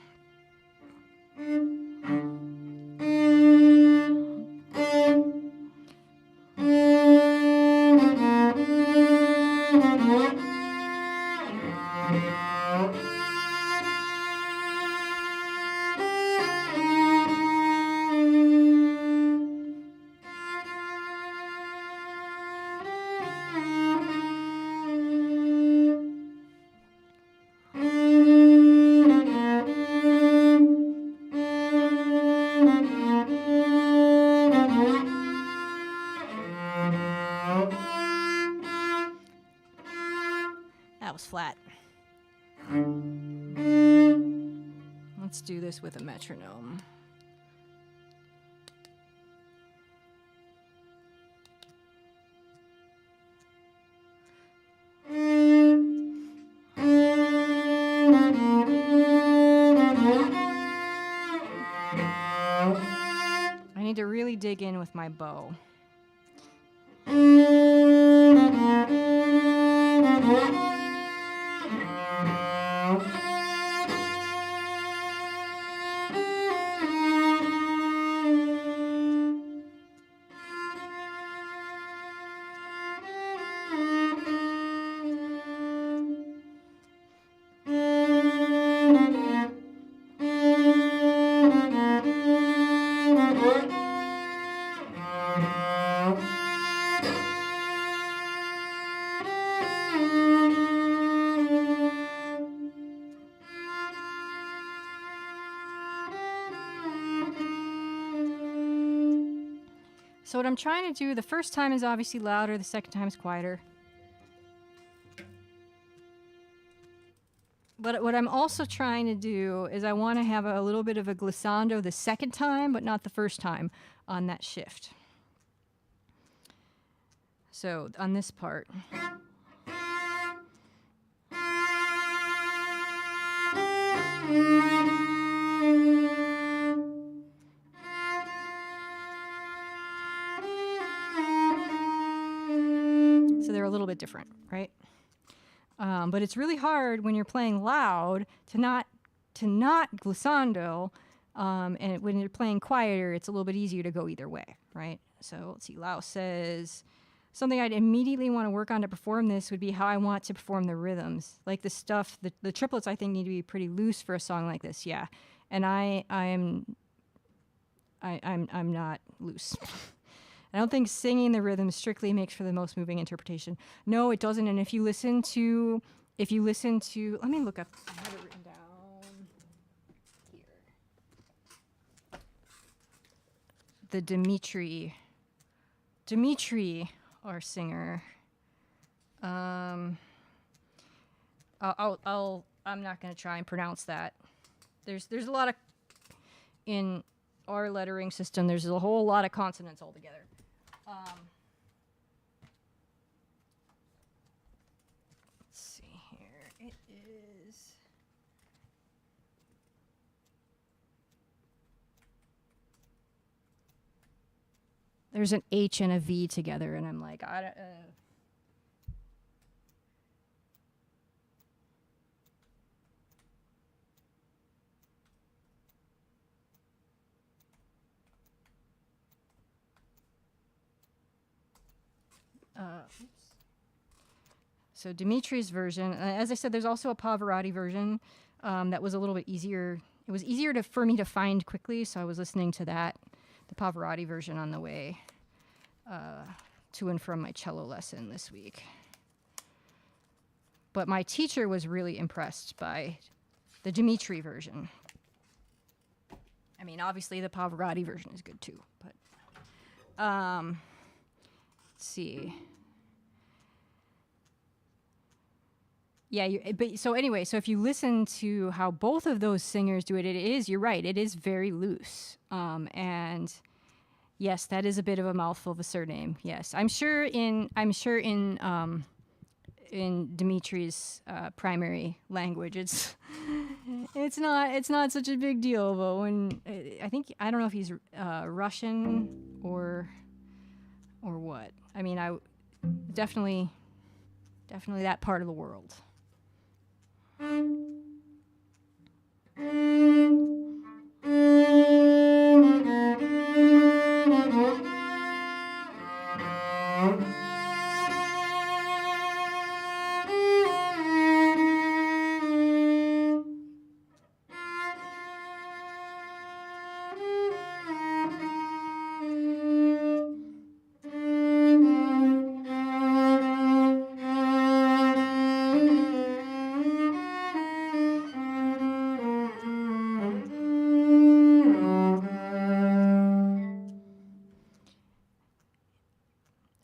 That was flat. Let's do this with a metronome. I need to really dig in with my bow. So what I'm trying to do, the first time is obviously louder, the second time is quieter. But what I'm also trying to do is I want to have a little bit of a glissando the second time, but not the first time on that shift. So on this part. So they're a little bit different, right? But it's really hard when you're playing loud to not glissando, and when you're playing quieter, it's a little bit easier to go either way, right? So let's see. Lau says something I'd immediately want to work on to perform this would be how I want to perform the rhythms, like the stuff. The triplets I think need to be pretty loose for a song like this, yeah. And I'm not loose. I don't think singing the rhythm strictly makes for the most moving interpretation. No, it doesn't. And if you listen to, let me look up. I have it written down here. The Dimitri, our singer. I'm not going to try and pronounce that. There's a lot of, in our lettering system, there's a whole lot of consonants altogether. Let's see here. It is. There's an H and a V together, and I'm like, I don't. Oops. So Dimitri's version, as I said, there's also a Pavarotti version that was a little bit easier. It was easier for me to find quickly, so I was listening to that, the Pavarotti version, on the way to and from my cello lesson this week. But my teacher was really impressed by the Dimitri version. I mean, obviously the Pavarotti version is good too, but let's see. Yeah, so anyway, so if you listen to how both of those singers do it, you're right, it is very loose. And yes, that is a bit of a mouthful of a surname. Yes, I'm sure in Dimitri's primary language, it's not such a big deal. But when I don't know if he's Russian or what. I mean, definitely that part of the world.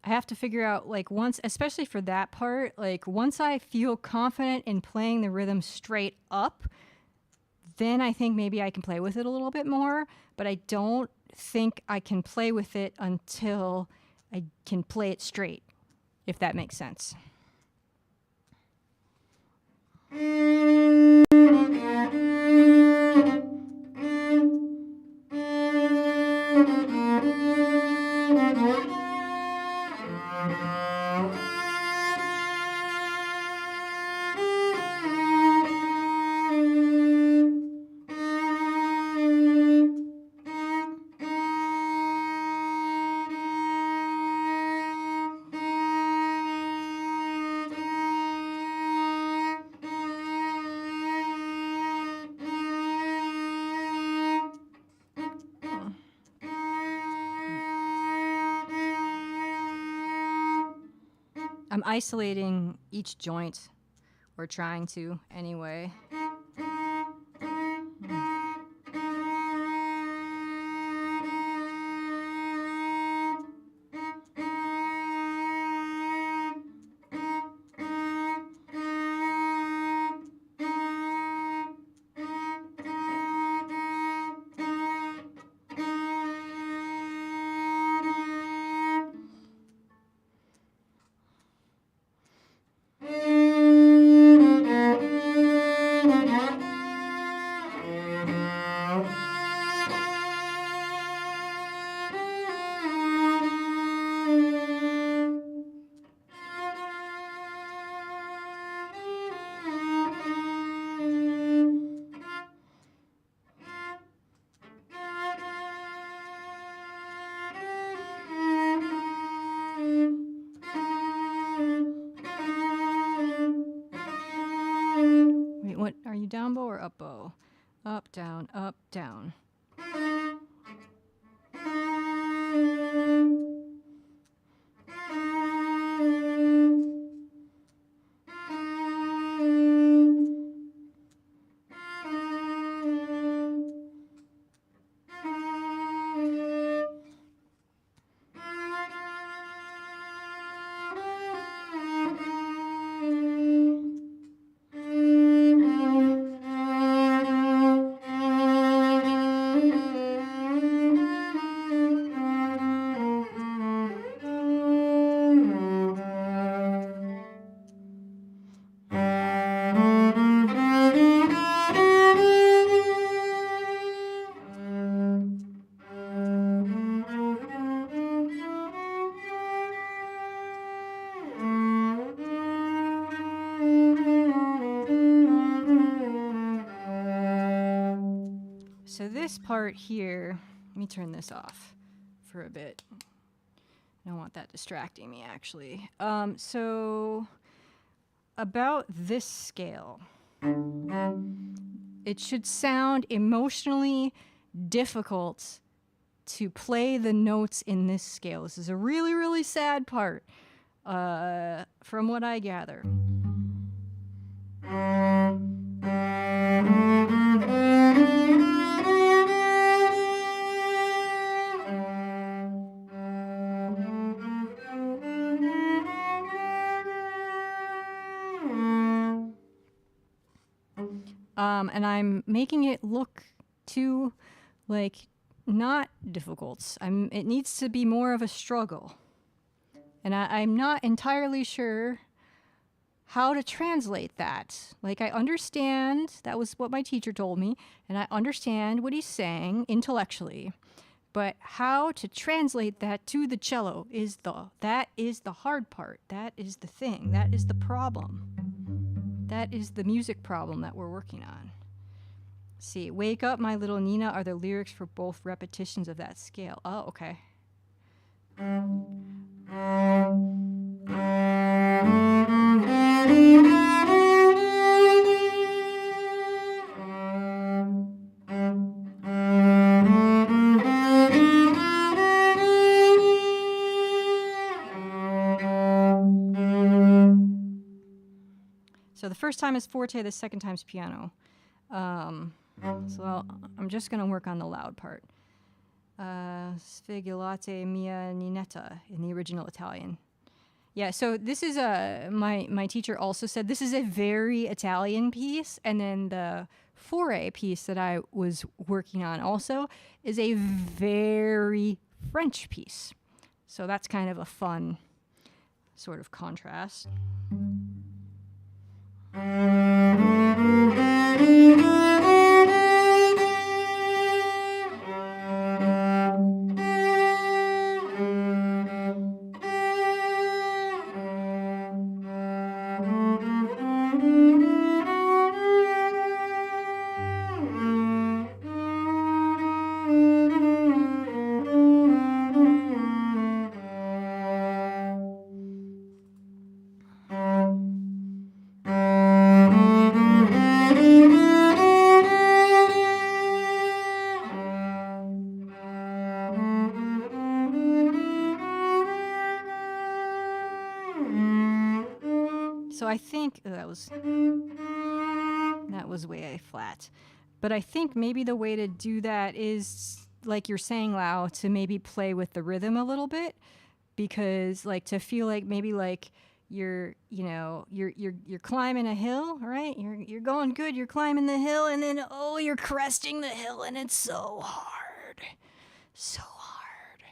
I have to figure out, like, once, especially for that part, like, once I feel confident in playing the rhythm straight up, then I think maybe I can play with it a little bit more, but I don't think I can play with it until I can play it straight, if that makes sense. I'm isolating each joint, or trying to anyway. What are you, down bow or up bow? Up, down, up, down. So this part here, let me turn this off for a bit. I don't want that distracting me, actually. So about this scale, it should sound emotionally difficult to play the notes in this scale. This is a really, really sad part, from what I gather. And I'm making it look too, like, not difficult. It needs to be more of a struggle. And I'm not entirely sure how to translate that. Like, I understand, that was what my teacher told me, and I understand what he's saying intellectually, But how to translate that to the cello is the hard part. That is the thing. That is the problem. That is the music problem that we're working on. See, Wake Up My Little Nina are the lyrics for both repetitions of that scale. Oh, okay. So the first time is forte, the second time is piano. So I'm just going to work on the loud part. Sfigolate mia ninetta in the original Italian. Yeah, so this is my teacher also said this is a very Italian piece, and then the Faure piece that I was working on also is a very French piece. So that's kind of a fun sort of contrast. So I think that was way flat. But I think maybe the way to do that is, like you're saying, Lau, to maybe play with the rhythm a little bit, because like to feel like maybe like you're climbing a hill, right? You're going good, you're climbing the hill, and then you're cresting the hill, and it's so hard. So hard.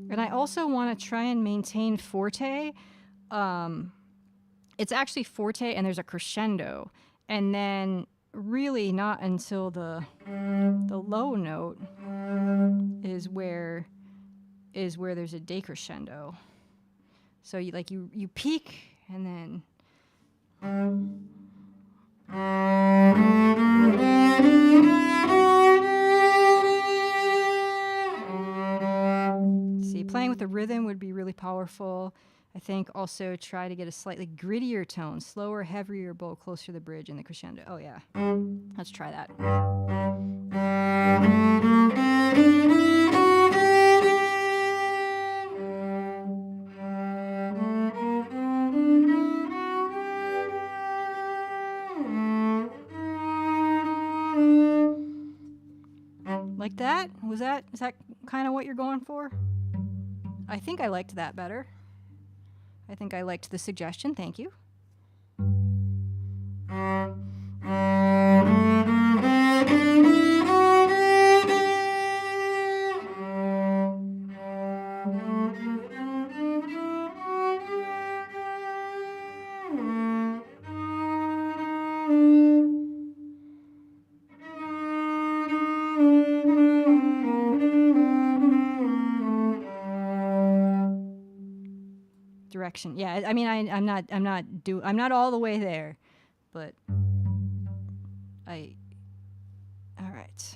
And I also want to try and maintain forte. It's actually forte and there's a crescendo. And then really not until the low note is where there's a decrescendo. So you peak and then see, playing with the rhythm would be really powerful. I think also try to get a slightly grittier tone, slower, heavier bow closer to the bridge and the crescendo. Oh yeah, let's try that. Like that? Is that kind of what you're going for? I think I liked that better. I think I liked the suggestion. Thank you. Direction. Yeah, I mean, I'm not all the way there, but all right.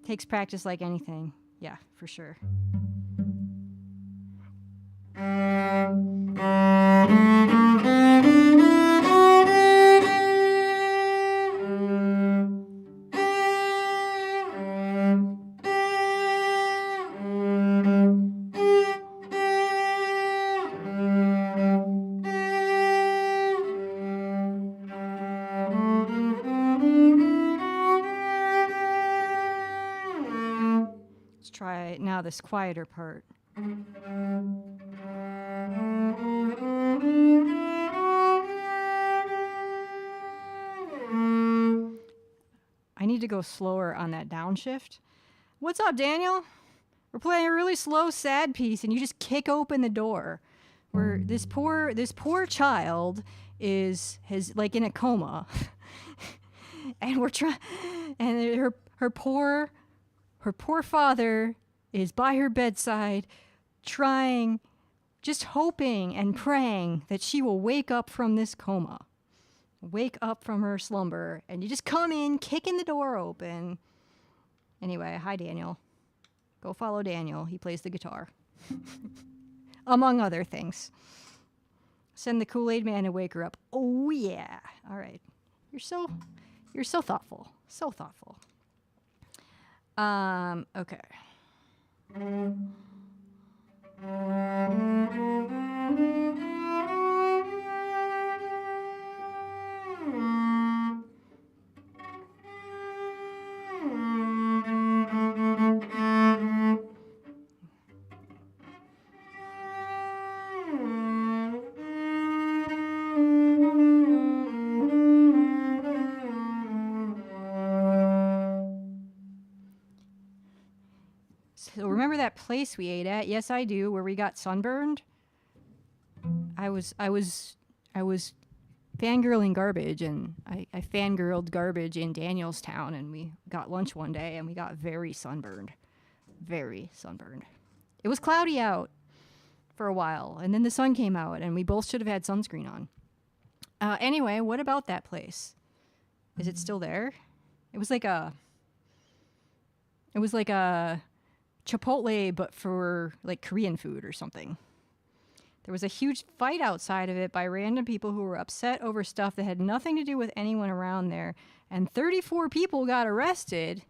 Takes practice like anything. Yeah, for sure. try now this quieter part. I need to go slower on that downshift. What's up, Daniel? We're playing a really slow, sad piece, and you just kick open the door. Where this poor child is like in a coma, and we're trying, and her poor father is by her bedside, trying, just hoping and praying that she will wake up from this coma, wake up from her slumber, and you just come in, kicking the door open. Anyway, hi Daniel. Go follow Daniel. He plays the guitar. Among other things. Send the Kool-Aid man to wake her up. Oh yeah. All right. You're so thoughtful. So thoughtful. Okay. So remember that place we ate at? Yes, I do, where we got sunburned. I was fangirling garbage, and I fangirled garbage in Danielstown, and we got lunch one day, and we got very sunburned. Very sunburned. It was cloudy out for a while, and then the sun came out, and we both should have had sunscreen on. Anyway, what about that place? Is it still there? It was like a Chipotle, but for like Korean food or something. There was a huge fight outside of it by random people who were upset over stuff that had nothing to do with anyone around there, and 34 people got arrested.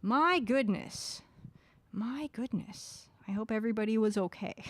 My goodness. My goodness. I hope everybody was okay.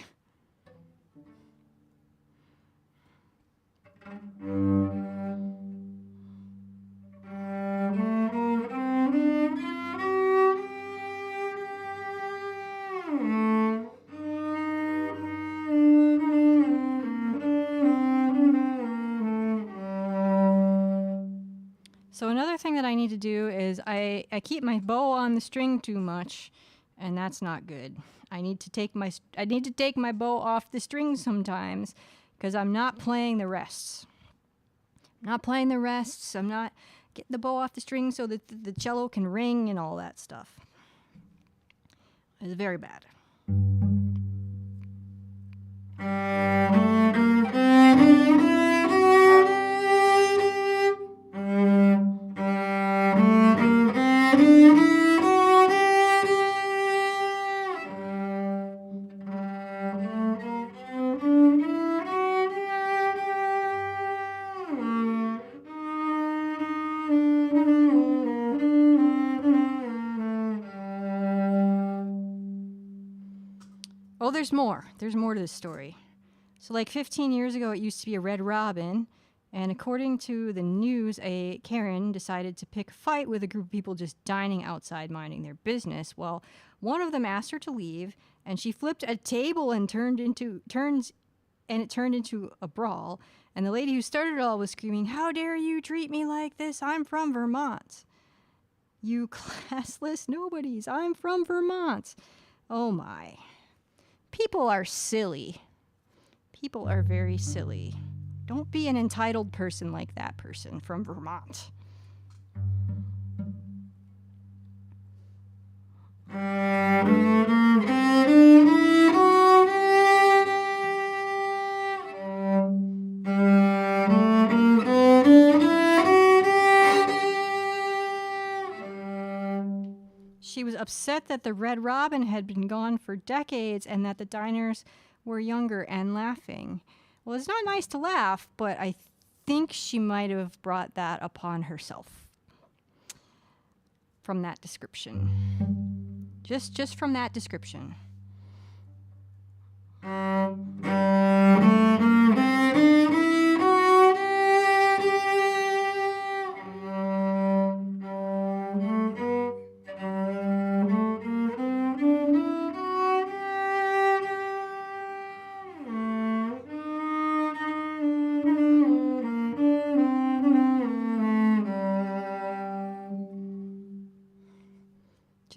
So another thing that I need to do is I keep my bow on the string too much, and that's not good. I need to take my bow off the string sometimes, because I'm not playing the rests. I'm not getting the bow off the string so that the cello can ring and all that stuff. It's very bad. Oh, there's more. There's more to this story. So like 15 years ago, it used to be a red robin. And according to the news, a Karen decided to pick a fight with a group of people just dining outside, minding their business. Well, one of them asked her to leave, and she flipped a table and it turned into a brawl. And the lady who started it all was screaming, "How dare you treat me like this? I'm from Vermont. You classless nobodies. I'm from Vermont." Oh my. People are silly. People are very silly. Don't be an entitled person like that person from Vermont. She was upset that the red robin had been gone for decades and that the diners were younger and laughing. Well, it's not nice to laugh, but I think she might have brought that upon herself from that description. Just from that description.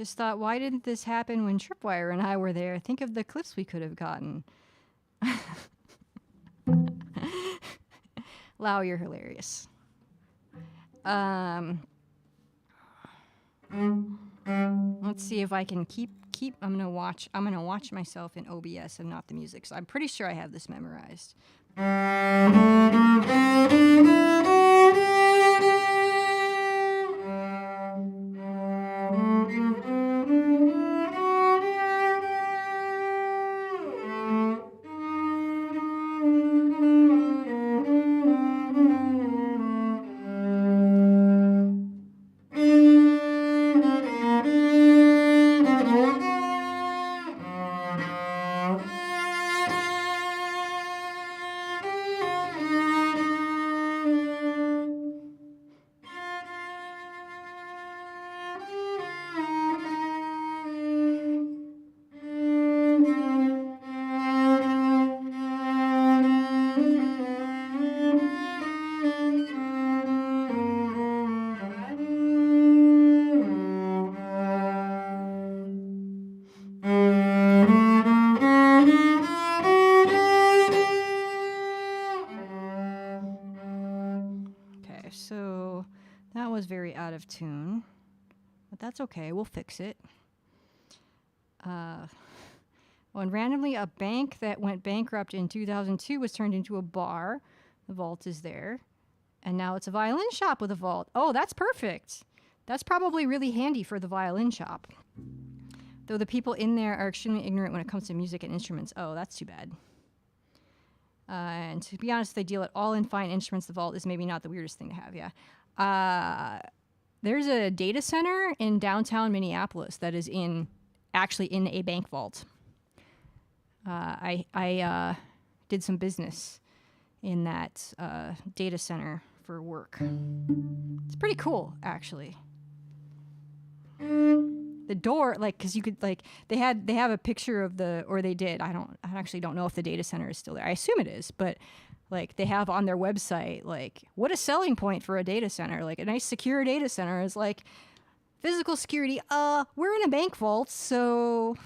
Just thought, why didn't this happen when Tripwire and I were there? Think of the clips we could have gotten. Lau, you're hilarious. Let's see if I can keep. I'm gonna watch myself in OBS and not the music. So I'm pretty sure I have this memorized. So that was very out of tune, but that's okay. We'll fix it. When randomly a bank that went bankrupt in 2002 was turned into a bar. The vault is there. And now it's a violin shop with a vault. Oh, that's perfect. That's probably really handy for the violin shop. Though the people in there are extremely ignorant when it comes to music and instruments. Oh, that's too bad. And to be honest, they deal at all in fine instruments. The vault is maybe not the weirdest thing to have, yeah. There's a data center in downtown Minneapolis that is actually in a bank vault. I did some business in that data center for work. It's pretty cool, actually. The door, like, because you could, like, they have a picture of they did. I actually don't know if the data center is still there. I assume it is, but like they have on their website, like, what a selling point for a data center. Like a nice secure data center is like physical security. We're in a bank vault, so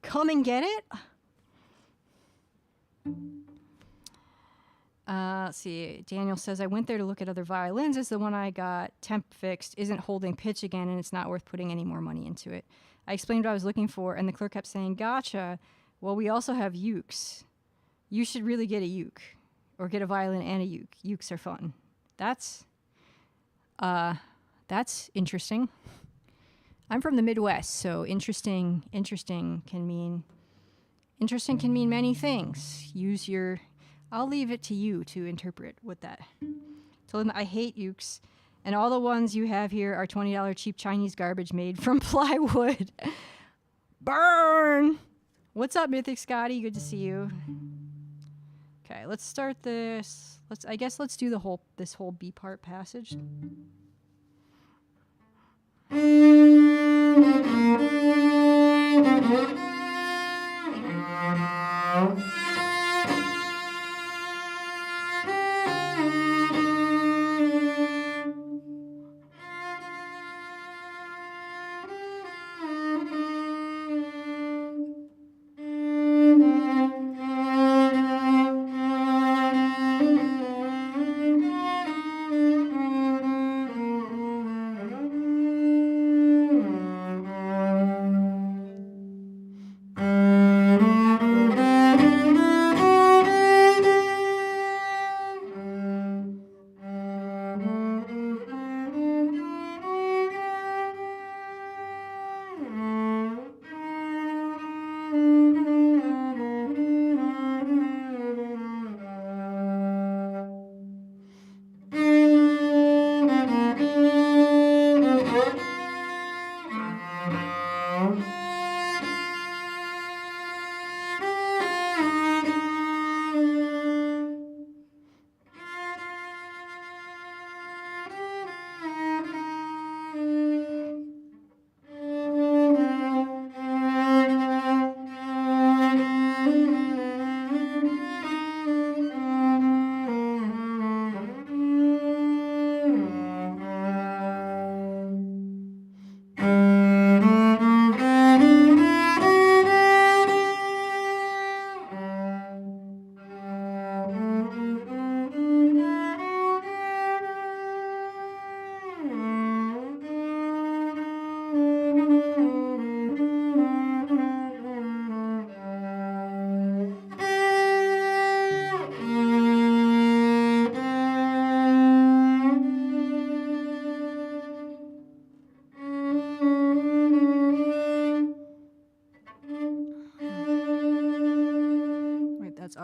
come and get it. Let's see. Daniel says, I went there to look at other violins as the one I got temp fixed isn't holding pitch again and it's not worth putting any more money into it. I explained what I was looking for and the clerk kept saying, gotcha. Well, we also have ukes. You should really get a uke or get a violin and a uke. Ukes are fun. That's interesting. I'm from the Midwest, so interesting can mean many things. I'll leave it to you to interpret what that. Tell them I hate ukes, and all the ones you have here are $20 cheap Chinese garbage made from plywood. Burn! What's up, Mythic Scotty? Good to see you. Okay, let's start this. Let's do this whole B part passage.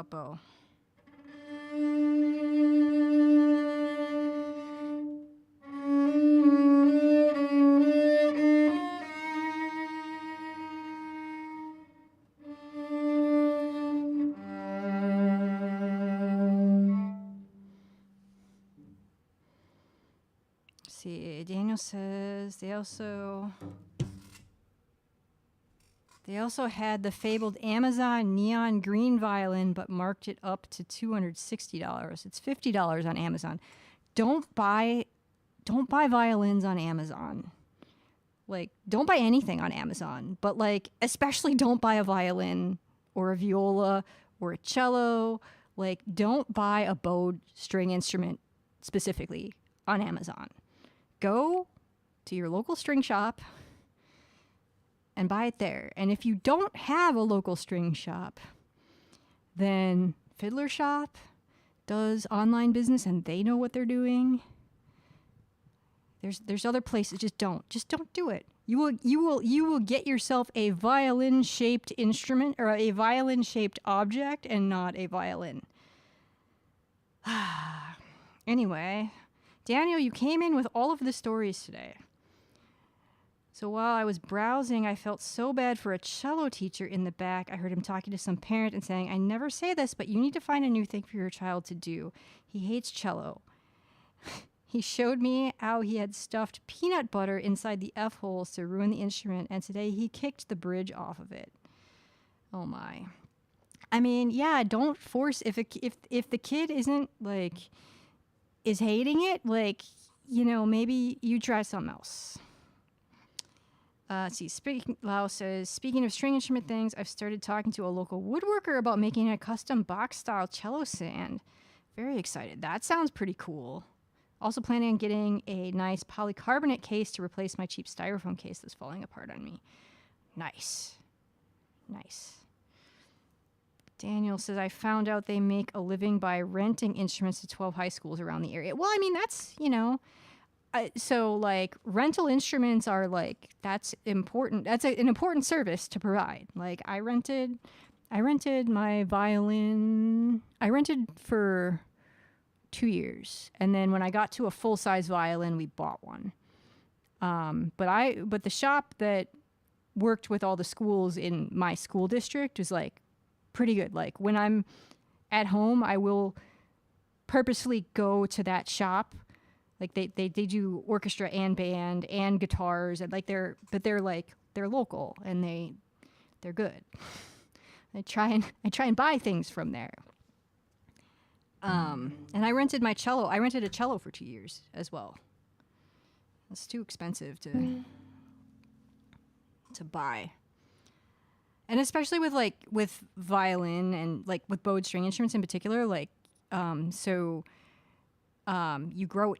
up bow. See, Daniel says they also had the fabled Amazon neon green violin, but marked it up to $260. It's $50 on Amazon. Don't buy violins on Amazon. Like, don't buy anything on Amazon, but like, especially don't buy a violin or a viola or a cello. Like, don't buy a bowed string instrument specifically on Amazon. Go to your local string shop and buy it there. And if you don't have a local string shop, then Fiddler Shop does online business and they know what they're doing. There's other places. Just don't do it. You will get yourself a violin-shaped instrument or a violin-shaped object and not a violin. Anyway, Daniel, you came in with all of the stories today. So while I was browsing, I felt so bad for a cello teacher in the back. I heard him talking to some parent and saying, I never say this, but you need to find a new thing for your child to do. He hates cello. He showed me how he had stuffed peanut butter inside the F-holes to ruin the instrument, and today he kicked the bridge off of it. Oh my. I mean, yeah, don't force, if the kid isn't, like, is hating it, like, you know, maybe you try something else. Let's see, Lau says, speaking of string instrument things, I've started talking to a local woodworker about making a custom Bach-style cello stand. Very excited. That sounds pretty cool. Also planning on getting a nice polycarbonate case to replace my cheap styrofoam case that's falling apart on me. Nice. Nice. Daniel says, I found out they make a living by renting instruments to 12 high schools around the area. Well, I mean, that's, you know... so, like, rental instruments are, like, that's important. That's an important service to provide. Like, I rented my violin. I rented for 2 years. And then when I got to a full-size violin, we bought one. But the shop that worked with all the schools in my school district was, like, pretty good. Like, when I'm at home, I will purposely go to that shop. Like they do orchestra and band and guitars and like they're local and they're good. I try and buy things from there. And I rented my cello. I rented a cello for 2 years as well. It's too expensive to buy. And especially with violin and like with bowed string instruments in particular, like you grow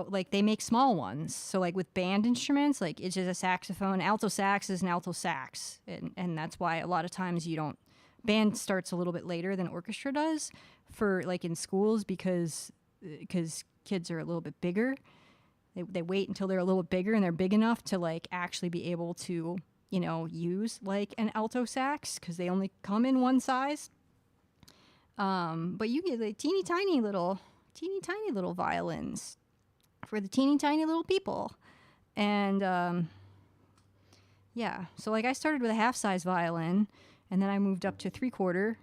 like they make small ones. So like with band instruments, like it's just a saxophone. Alto sax is an alto sax, and that's why a lot of times band starts a little bit later than orchestra does for like in schools because kids are a little bit bigger. They wait until they're a little bigger and they're big enough to like actually be able to, you know, use like an alto sax because they only come in one size. But you get like teeny tiny little violins for the teeny tiny little people. And yeah, so like I started with a half size violin and then I moved up to 3/4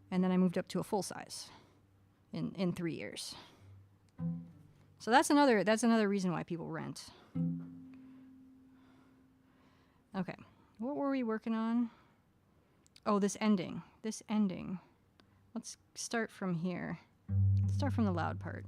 and then I moved up to a full size in 3 years. So that's another reason why people rent. Okay, what were we working on? Oh, this ending. Let's start from here. Let's start from the loud part.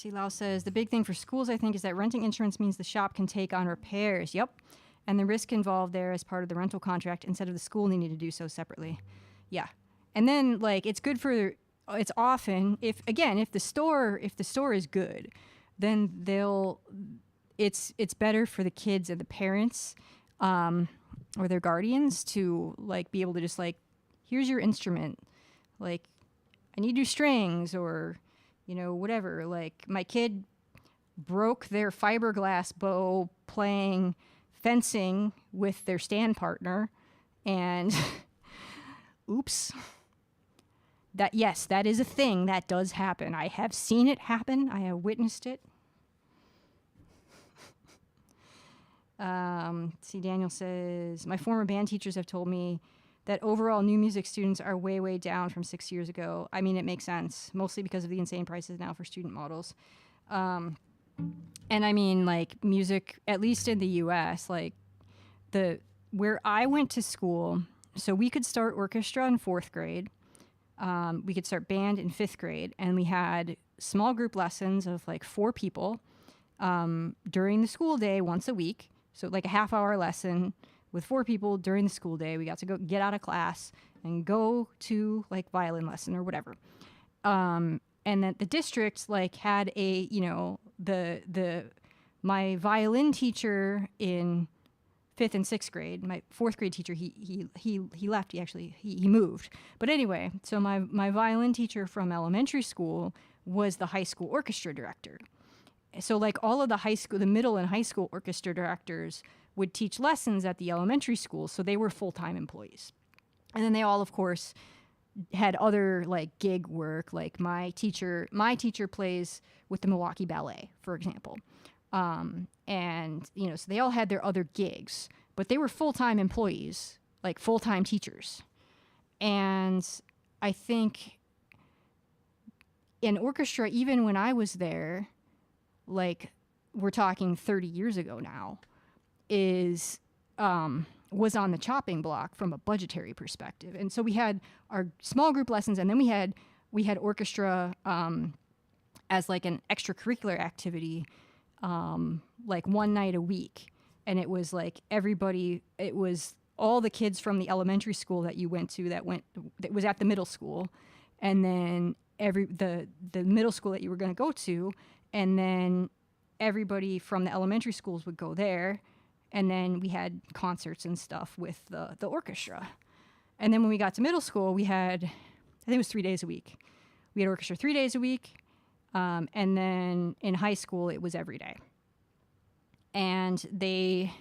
See, Lau says, the big thing for schools, I think, is that renting instruments means the shop can take on repairs. Yep. And the risk involved there as part of the rental contract instead of the school needing to do so separately. Yeah. And then, like, it's good for, it's often, if the store is good, then it's better for the kids and the parents or their guardians to, like, be able to just, like, here's your instrument. Like, I need your strings or, you know, whatever. Like, my kid broke their fiberglass bow playing fencing with their stand partner, and oops. Yes, that is a thing that does happen. I have seen it happen. I have witnessed it. See, Daniel says, my former band teachers have told me that overall new music students are way, way down from 6 years ago. I mean, it makes sense, mostly because of the insane prices now for student models. And I mean, like, music, at least in the US, like, where I went to school, so we could start orchestra in 4th grade. We could start band in 5th grade, and we had small group lessons of like 4 people during the school day once a week. So like a half-hour lesson with 4 people during the school day. We got to go get out of class and go to like violin lesson or whatever. And then the district like had a, you know, my violin teacher in 5th and 6th grade, my 4th grade teacher, he left. He moved. But anyway, so my violin teacher from elementary school was the high school orchestra director. So like all of the middle and high school orchestra directors would teach lessons at the elementary school, so they were full-time employees. And then they all, of course, had other like gig work. Like my teacher plays with the Milwaukee Ballet, for example. And, you know, so they all had their other gigs, but they were full-time employees, like full-time teachers. And I think in orchestra, even when I was there, like we're talking 30 years ago now, was on the chopping block from a budgetary perspective. And so we had our small group lessons, and then we had orchestra as like an extracurricular activity, like one night a week. And it was like it was all the kids from the elementary school that you went to that was at the middle school, and then the middle school that you were going to go to, and then everybody from the elementary schools would go there, and then we had concerts and stuff with the orchestra. And then when we got to middle school, we had, I think it was 3 days a week. We had orchestra 3 days a week, and then in high school it was every day. And they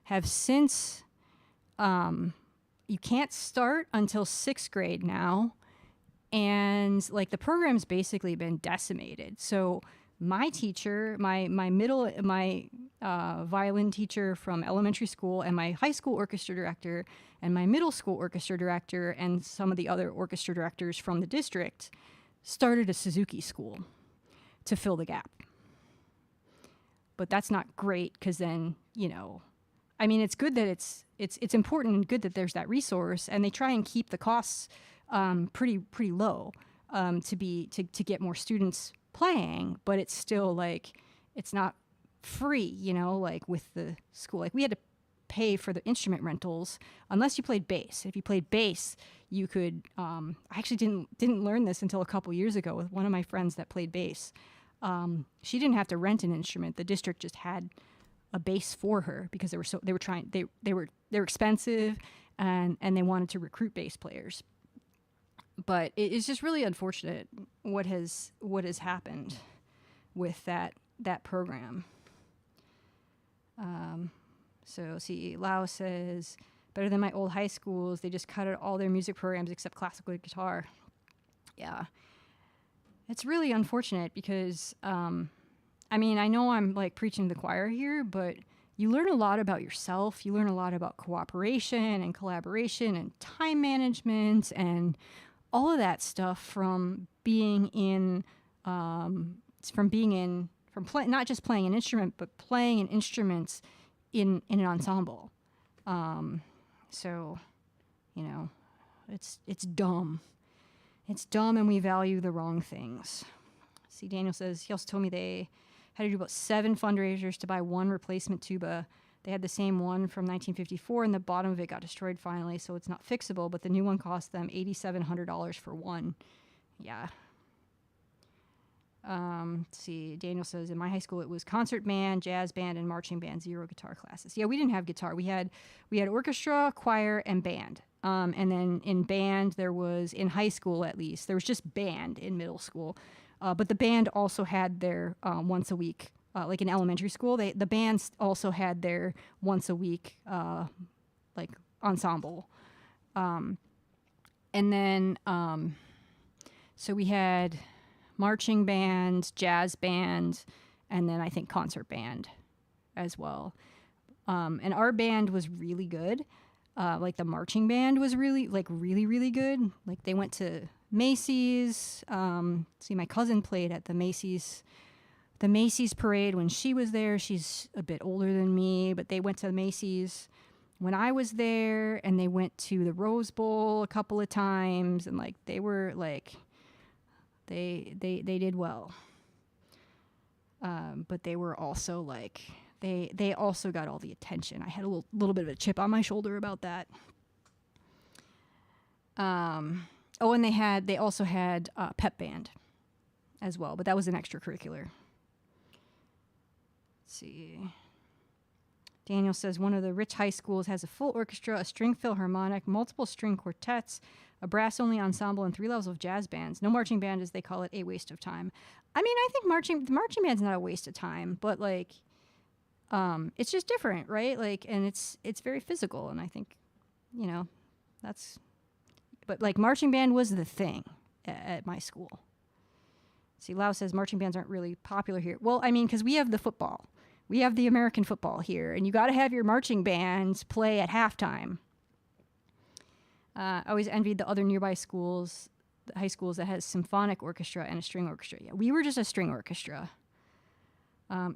have since, you can't start until 6th grade now, and like the program's basically been decimated. So my teacher, my violin teacher from elementary school, and my high school orchestra director, and my middle school orchestra director, and some of the other orchestra directors from the district started a Suzuki school to fill the gap. But that's not great, because then, you know, I mean, it's good that it's important and good that there's that resource, and they try and keep the costs pretty low to get more students playing, but it's still like it's not free, you know, like with the school. Like we had to pay for the instrument rentals unless you played bass. If you played bass, you could I actually didn't learn this until a couple years ago with one of my friends that played bass. She didn't have to rent an instrument. The district just had a bass for her because they were expensive, and they wanted to recruit bass players. But it's just really unfortunate what has happened with that program. So see, Lau says, better than my old high schools. They just cut out all their music programs except classical guitar. Yeah, it's really unfortunate because, I mean, I know I'm like preaching to the choir here, but you learn a lot about yourself. You learn a lot about cooperation and collaboration and time management and all of that stuff from not just playing an instrument, but playing an instrument in an ensemble. So, you know, it's dumb. It's dumb, and we value the wrong things. See, Daniel says he also told me they had to do about 7 fundraisers to buy one replacement tuba. They had the same one from 1954, and the bottom of it got destroyed finally, so it's not fixable, but the new one cost them $8,700 for one. Yeah. Let's see, Daniel says, in my high school it was concert band, jazz band, and marching band, 0 guitar classes. Yeah, we didn't have guitar. We had orchestra, choir, and band. And then in band, there was, in high school at least, there was just band in middle school. But the band also had their once a week, like in elementary school, the bands also had their once a week, like ensemble. And then, so we had marching band, jazz band, and then I think concert band as well. And our band was really good. Like the marching band was really good. Like they went to Macy's. See, my cousin played at the Macy's parade when she was there. She's a bit older than me, but they went to Macy's when I was there, and they went to the Rose Bowl a couple of times, and like they were like, they did well. But they were also like, they also got all the attention. I had a little bit of a chip on my shoulder about that. Oh, and they also had pep band as well, but that was an extracurricular. Let's see. Daniel says one of the rich high schools has a full orchestra, a string philharmonic, multiple string quartets, a brass-only ensemble, and 3 levels of jazz bands. No marching band, as they call it, a waste of time. I mean, I think the marching band's not a waste of time, but like, it's just different, right? Like, and it's very physical, and I think, you know, but like marching band was the thing at my school. See, Lau says marching bands aren't really popular here. Well, I mean, because we have the football. We have the American football here, and you got to have your marching bands play at halftime. I always envied the other nearby schools, the high schools that has symphonic orchestra and a string orchestra. Yeah, we were just a string orchestra.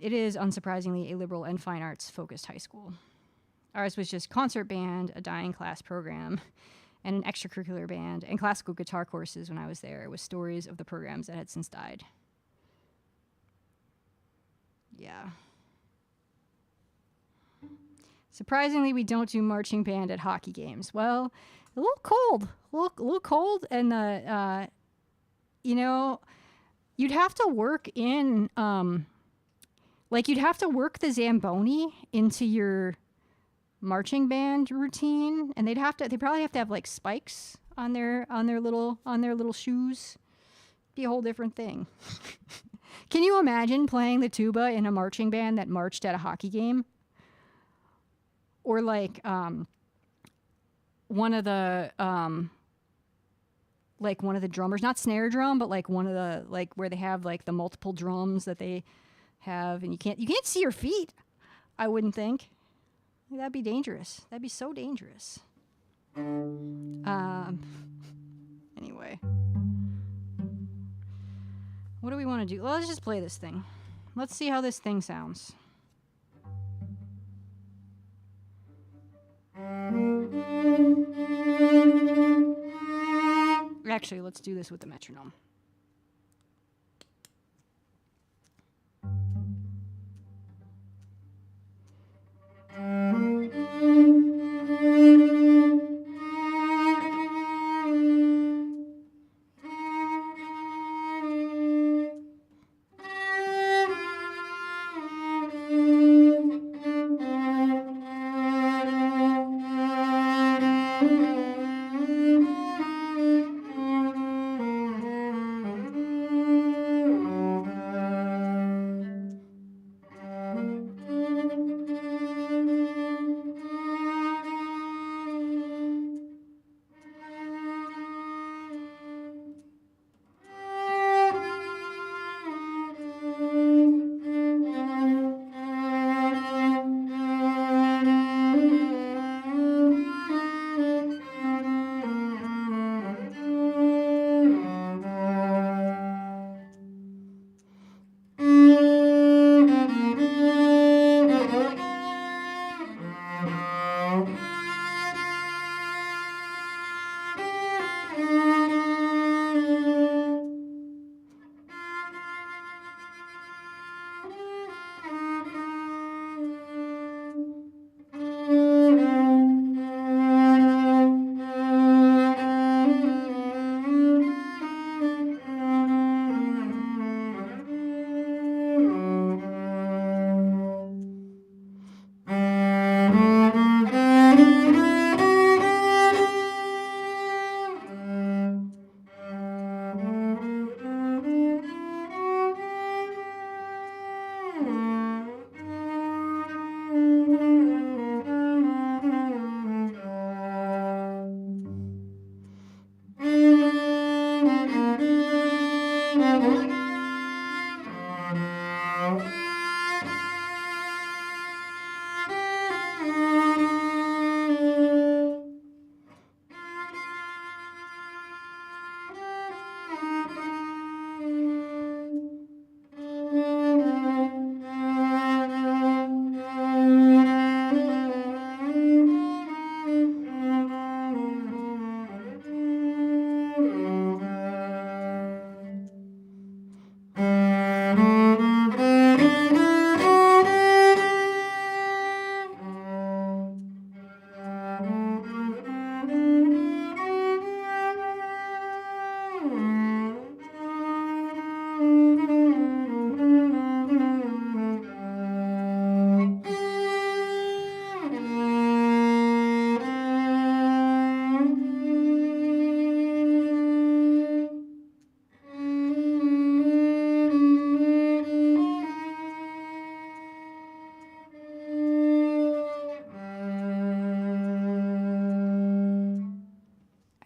It is, unsurprisingly, a liberal and fine arts focused high school. Ours was just concert band, a dying class program, and an extracurricular band, and classical guitar courses when I was there, with stories of the programs that had since died. Yeah. Surprisingly, we don't do marching band at hockey games. Well, a little cold, and you know, you'd have to work in, you'd have to work the Zamboni into your marching band routine, and they probably have to have like spikes on their little shoes. Be a whole different thing. Can you imagine playing the tuba in a marching band that marched at a hockey game? Or like one of the drummers, not snare drum, but like one of the, like where they have like the multiple drums that they have, and you can't see your feet, I wouldn't think. That'd be dangerous. That'd be so dangerous. Anyway. What do we want to do? Well, let's just play this thing. Let's see how this thing sounds. Actually, let's do this with the metronome.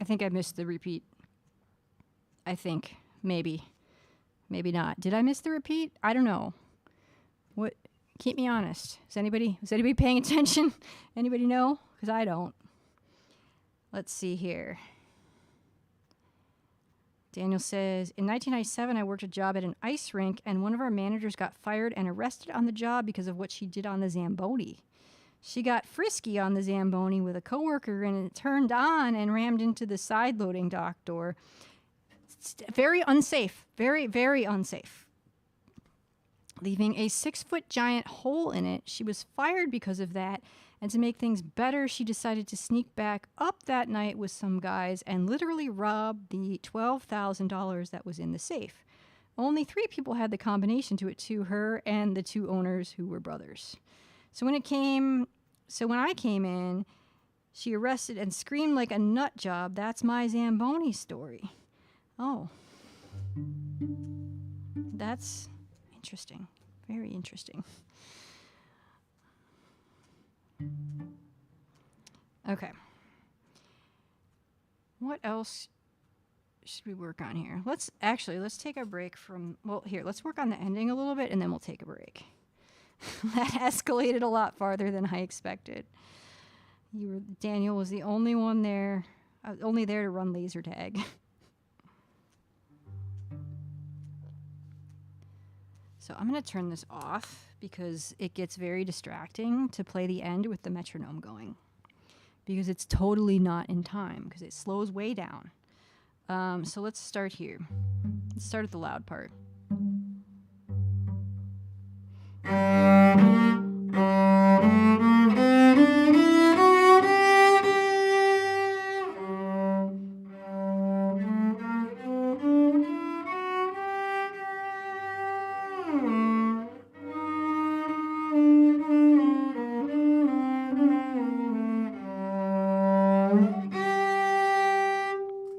think I missed the repeat. I think. Maybe. Maybe not. Did I miss the repeat? I don't know. What? Keep me honest. Was anybody paying attention? Anybody know? Because I don't. Let's see here. Daniel says, in 1997, I worked a job at an ice rink, and one of our managers got fired and arrested on the job because of what she did on the Zamboni. She got frisky on the Zamboni with a coworker, and it turned on and rammed into the side loading dock door. It's very unsafe. Very, very unsafe. Leaving a 6-foot giant hole in it. She was fired because of that. And to make things better, she decided to sneak back up that night with some guys and literally rob the $12,000 that was in the safe. Only 3 people had the combination to it, to her and the 2 owners who were brothers. So when I came in, she arrested and screamed like a nut job. That's my Zamboni story. Oh. That's interesting. Very interesting. Okay. What else should we work on here? Let's take a break from, let's work on the ending a little bit and then we'll take a break. That escalated a lot farther than I expected. Daniel was the only one there, only there to run laser tag. So I'm going to turn this off because it gets very distracting to play the end with the metronome going. Because it's totally not in time, because it slows way down. So let's start here. Let's start at the loud part.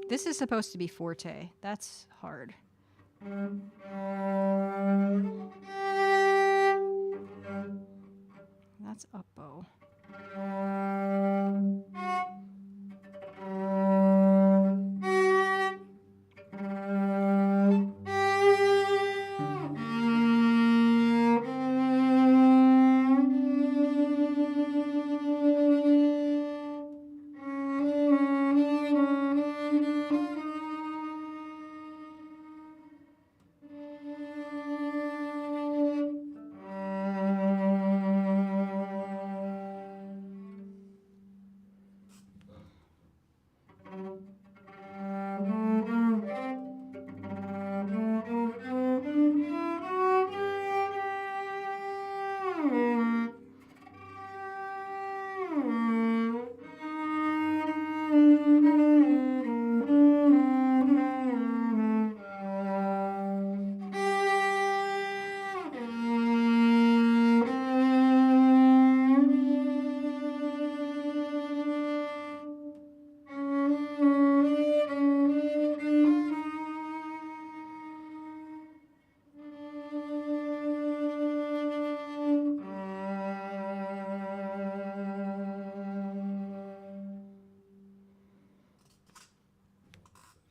This is supposed to be forte. That's hard. That's up bow.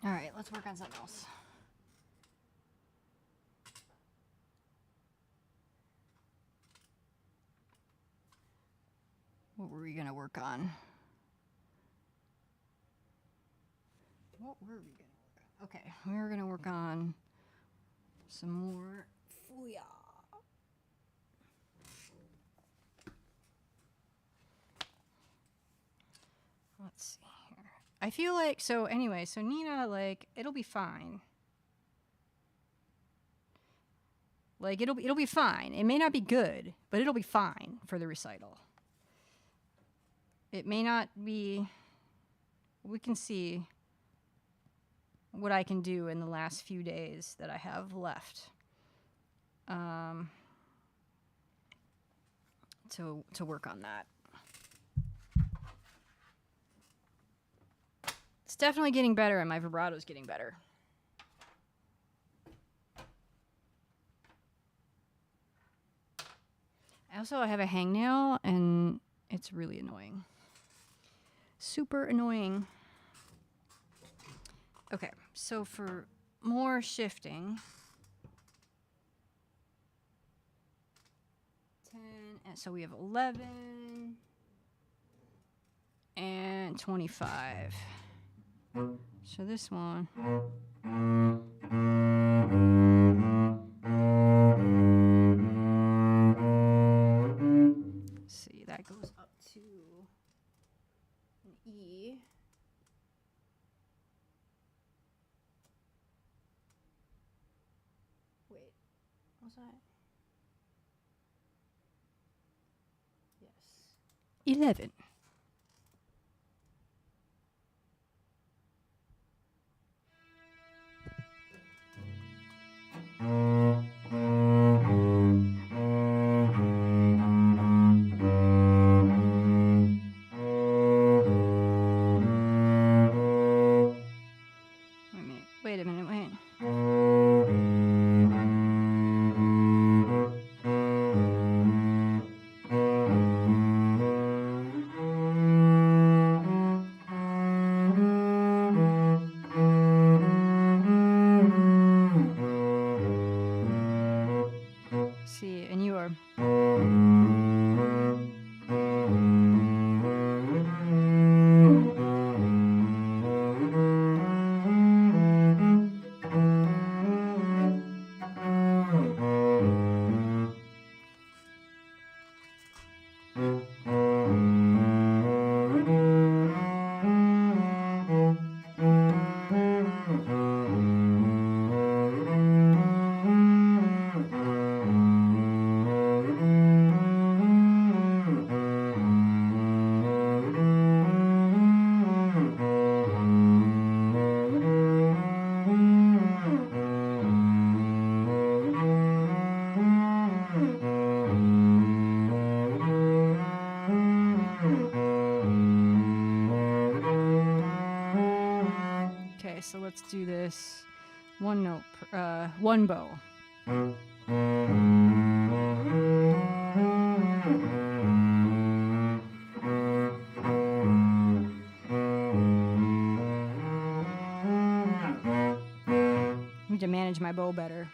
All right, let's work on something else. What were we going to work on? Okay, we were going to work on some more Feuillard. Let's see here. I feel like, so Nina, like, it'll be fine. Like, it'll be fine. It may not be good, but it'll be fine for the recital. It may not be, we can see what I can do in the last few days that I have left. To work on that. It's definitely getting better, and my vibrato's getting better. Also, I have a hangnail, and it's really annoying. Super annoying. Okay, so for more shifting, 10, and so we have 11 and 25. So this one. Let's see, that goes up to an E. Wait, what was that? Yes. 11. Wait a minute, wait. See, and you are. Okay, so let's do this one note, one bow. I need to manage my bow better.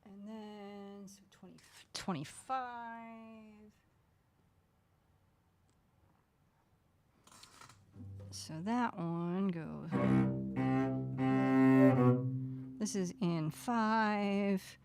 And then, so 25. So that one goes. This is in 5.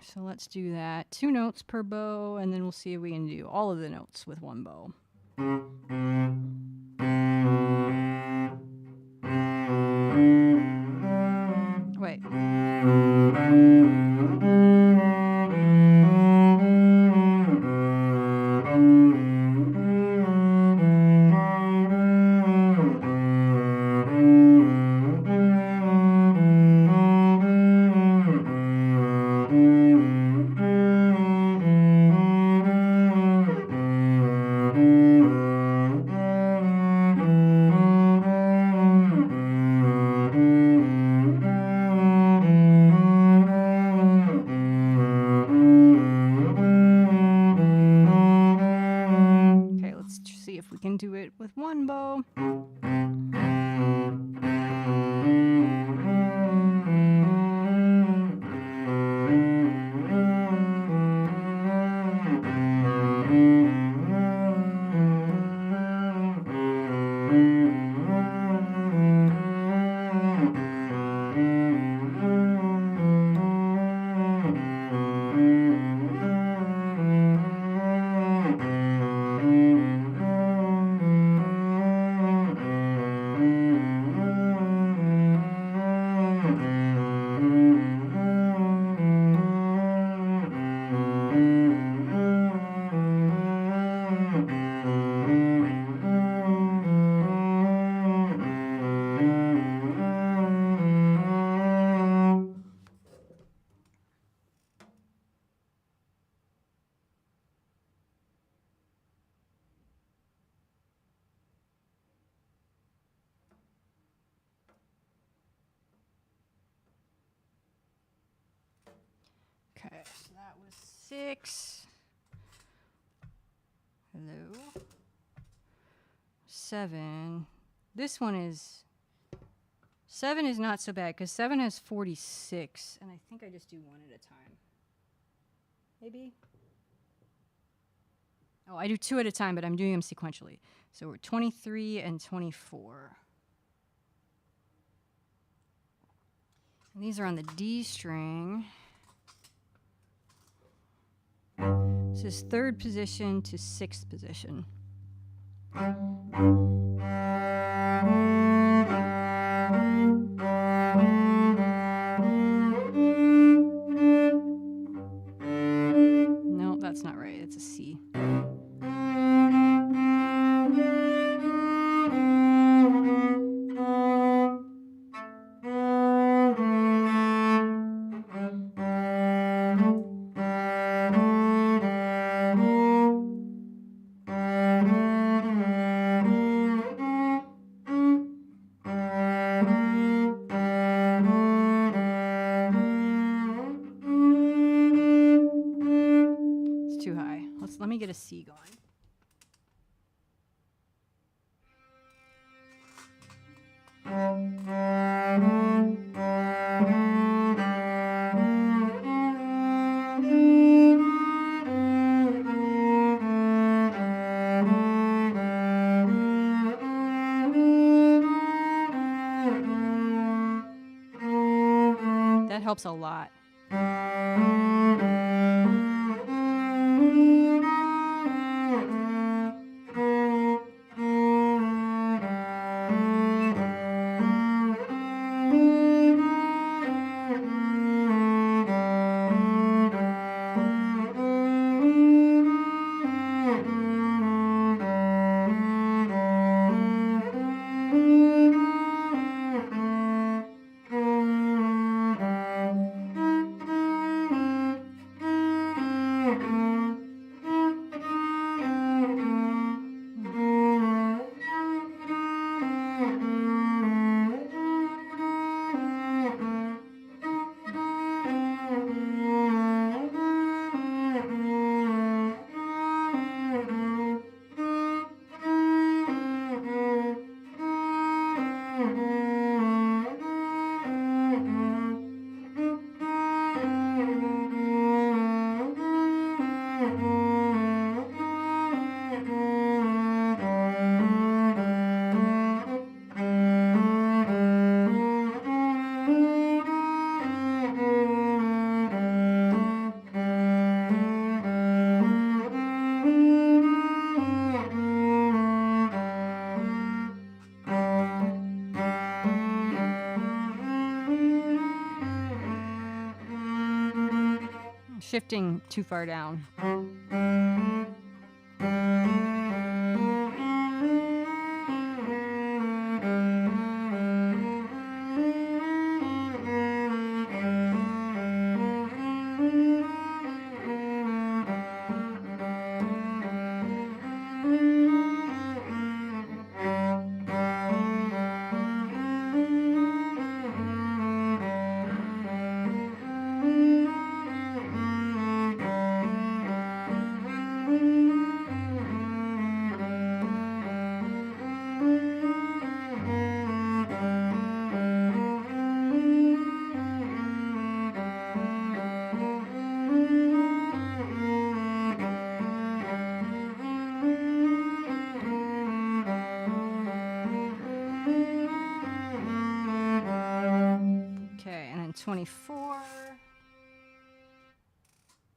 So let's do that. 2 notes per bow, and then we'll see if we can do all of the notes with one bow. Wait. can do it with one bow. Okay, so that was 6. Hello. 7. This one is 7 is not so bad because 7 has 46, and I think I just do one at a time. Maybe. Oh, I do 2 at a time, but I'm doing them sequentially. So we're 23 and 24. And these are on the D string. This is 3rd position to 6th position. No, that's not right. It's a C. Too high. Let me get a C going. That helps a lot. Shifting too far down. 24.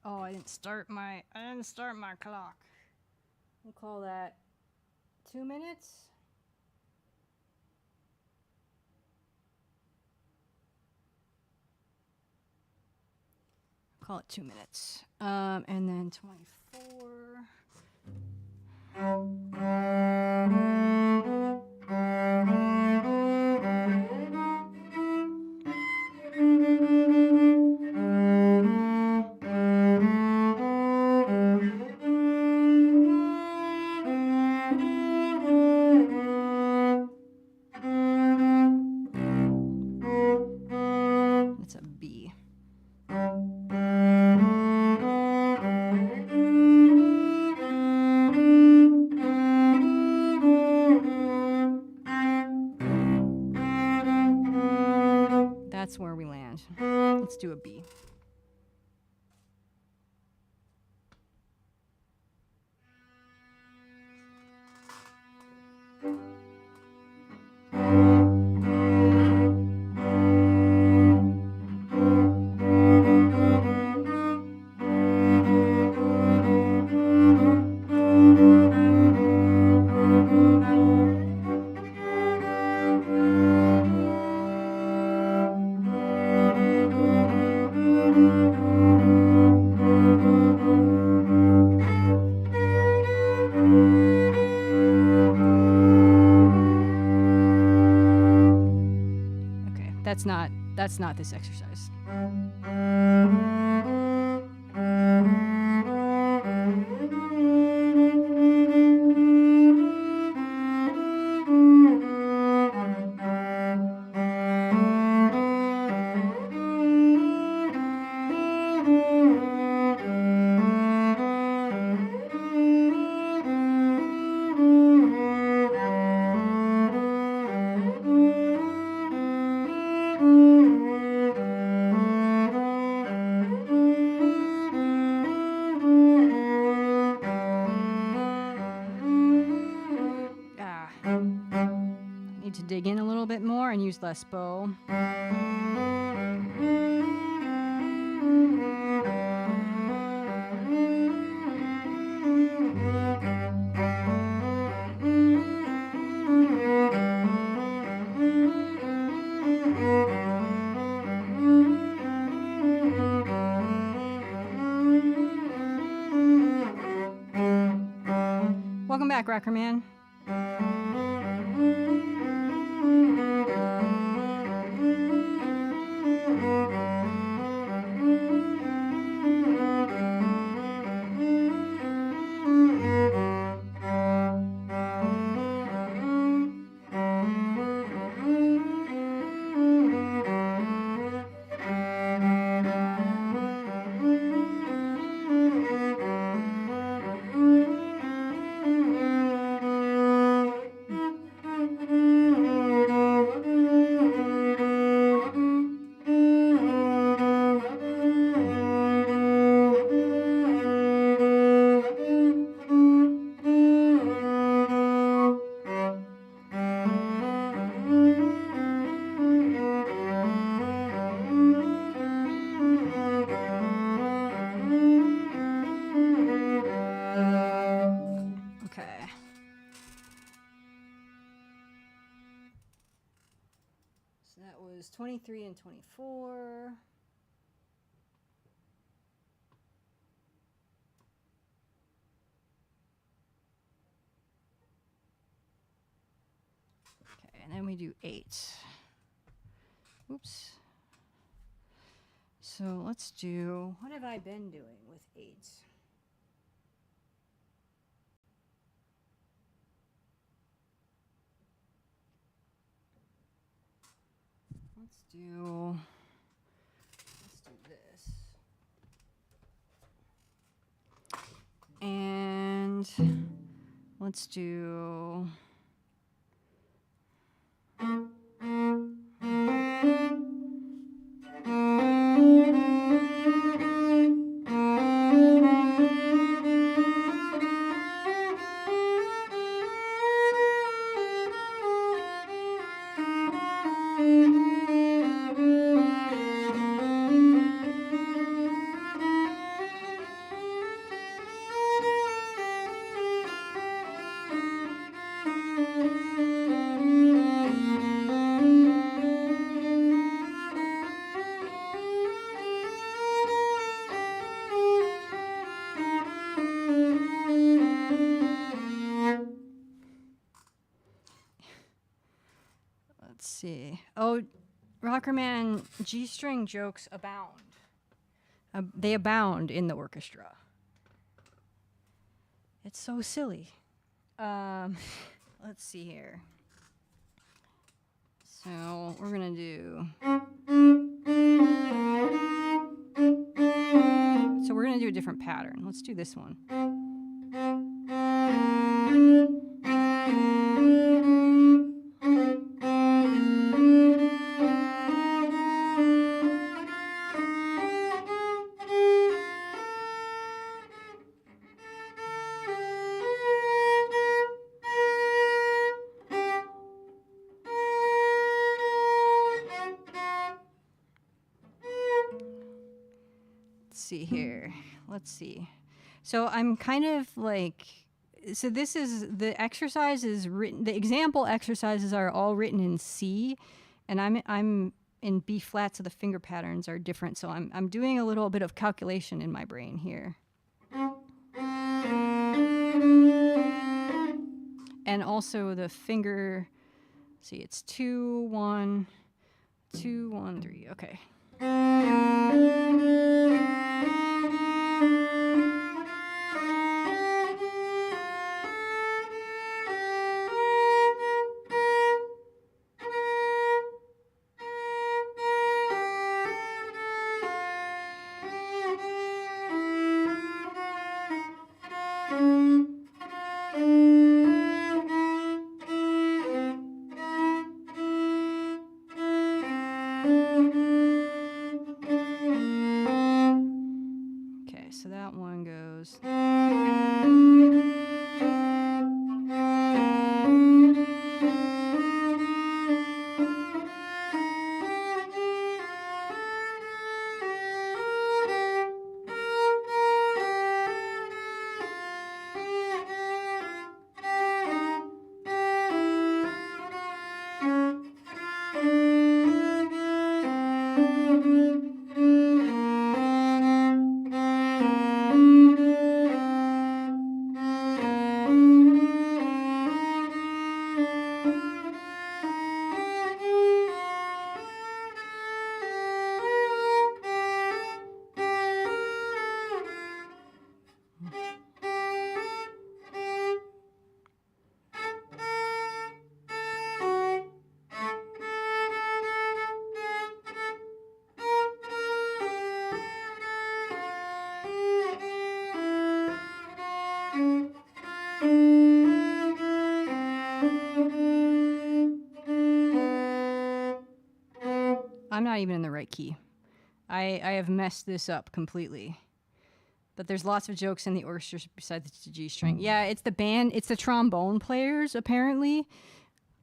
Oh, I didn't start my clock. We'll call that 2 minutes. Call it 2 minutes. And then 24. That's a B. That's where we land. Let's do a B. That's not this exercise. To dig in a little bit more and use less bow. Welcome back, Rocker Man. Okay. So that was 23 and 24. Okay, and then we do 8. Oops. So let's do, what have I been doing with 8? Let's do this. And let's do Let's see. Oh, Rockerman G-string jokes abound. They abound in the orchestra. It's so silly. Let's see here. So we're gonna do. So we're gonna do a different pattern. Let's do this one. See here. Let's see. So I'm kind of like, so this is, the exercise is written, the example exercises are all written in C, and I'm in B flat, so the finger patterns are different. So I'm doing a little bit of calculation in my brain here. And also the finger, see, it's 2, 1, 2, 1, 3. Okay. So that one goes. I'm not even in the right key. I have messed this up completely. But there's lots of jokes in the orchestra besides the G string. Yeah, it's the band. It's the trombone players. Apparently,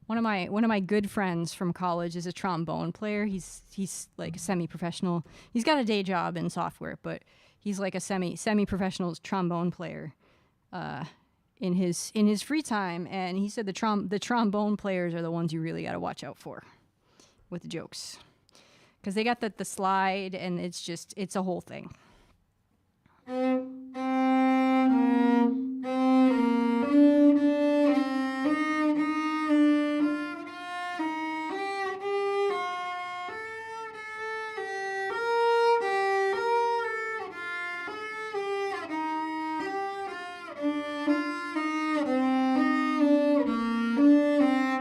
one of my good friends from college is a trombone player. He's like a semi-professional. He's got a day job in software, but he's like a semi-professional trombone player in his free time. And he said the trombone players are the ones you really got to watch out for with the jokes, because they got the slide, and it's a whole thing.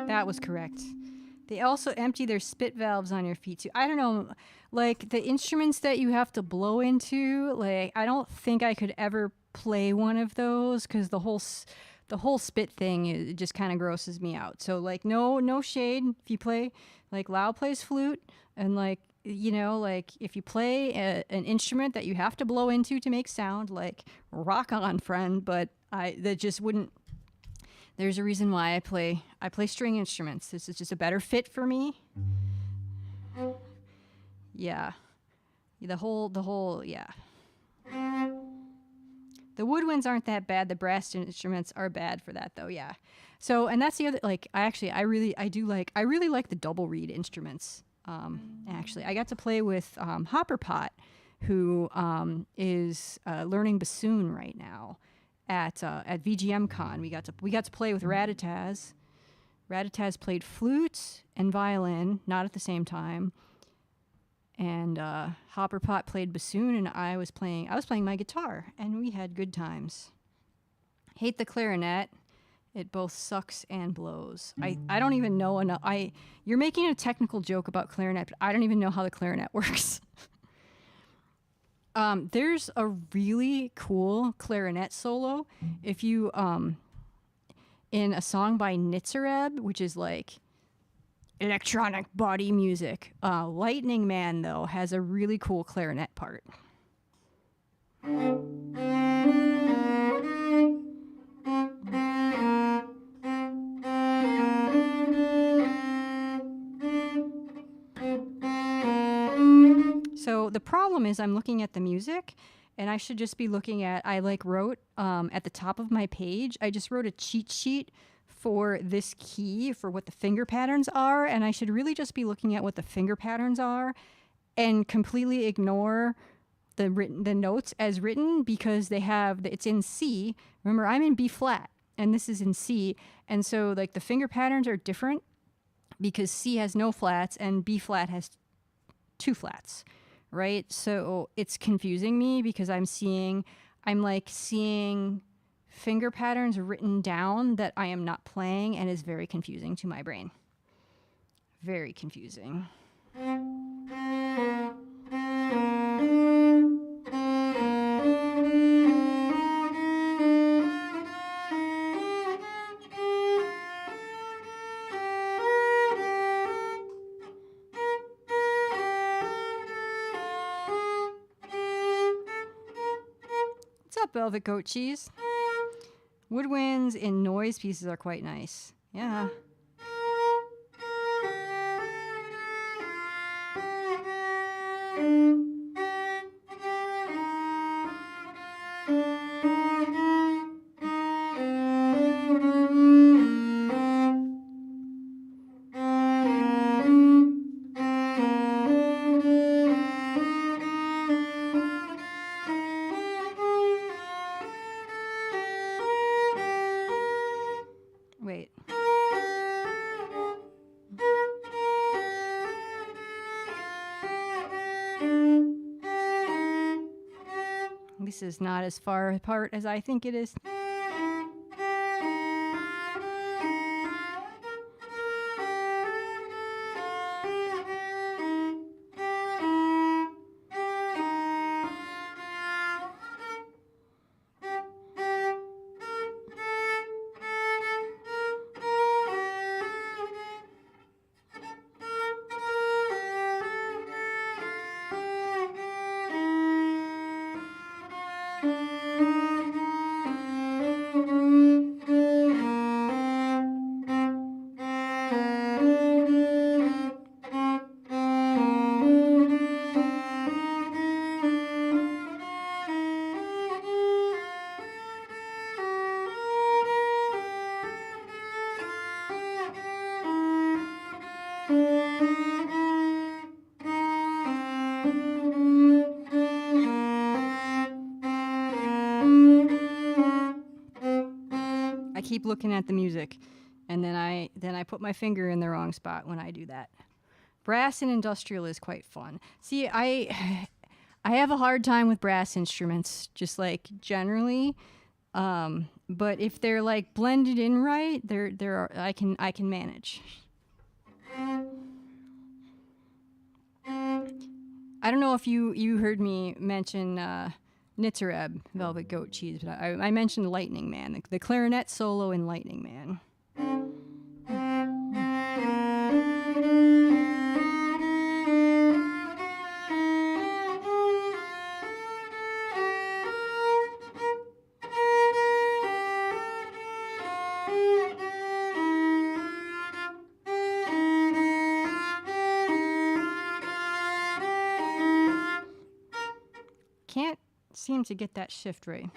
That was correct. They also empty their spit valves on your feet too. I don't know, like the instruments that you have to blow into, like I don't think I could ever play one of those, because the whole spit thing, it just kind of grosses me out. So like no shade if you play, like Lau plays flute, and like, you know, like if you play an instrument that you have to blow into to make sound, like rock on, friend. But that just wouldn't. There's a reason why I play string instruments. This is just a better fit for me. Yeah. The whole, yeah. The woodwinds aren't that bad. The brass instruments are bad for that though, yeah. So, and that's the other, like, I really like the double reed instruments. Actually, I got to play with Hopperpot, who is learning bassoon right now. At VGM Con, we got to play with Ratataz, Raditaz played flute and violin, not at the same time. And Hopperpot played bassoon, and I was playing my guitar, and we had good times. Hate the clarinet. It both sucks and blows. I don't even know enough. You're making a technical joke about clarinet, but I don't even know how the clarinet works. There's a really cool clarinet solo. If you in a song by Nitzareb, which is like electronic body music. Lightning Man, though, has a really cool clarinet part. So the problem is I'm looking at the music, and I should just be looking at, I wrote at the top of my page, I just wrote a cheat sheet for this key, for what the finger patterns are, and I should really just be looking at what the finger patterns are and completely ignore the notes as written, because it's in C. Remember, I'm in B flat, and this is in C, and so like the finger patterns are different because C has no flats and B flat has 2 flats, right? So it's confusing me because I'm seeing finger patterns written down that I am not playing, and is very confusing to my brain. Very confusing. What's up, Velvet Goat Cheese? Woodwinds in noise pieces are quite nice. Yeah. Wait. This is not as far apart as I think it is. I keep looking at the music, and then I put my finger in the wrong spot when I do that. Brass and industrial is quite fun. See, I have a hard time with brass instruments, just like generally. But if they're like blended in right, I can manage. I don't know if you heard me mention Nitzareb, Velvet Goat Cheese, but I mentioned Lightning Man, the clarinet solo in Lightning Man. Can't seem to get that shift right.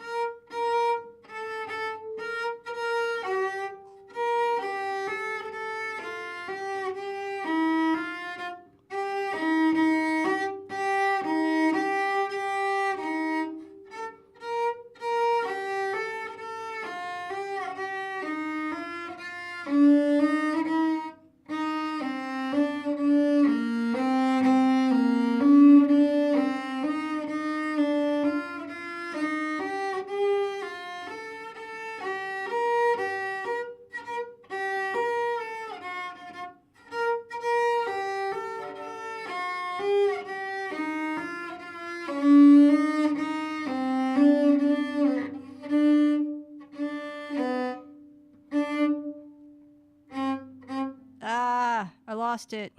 I lost it.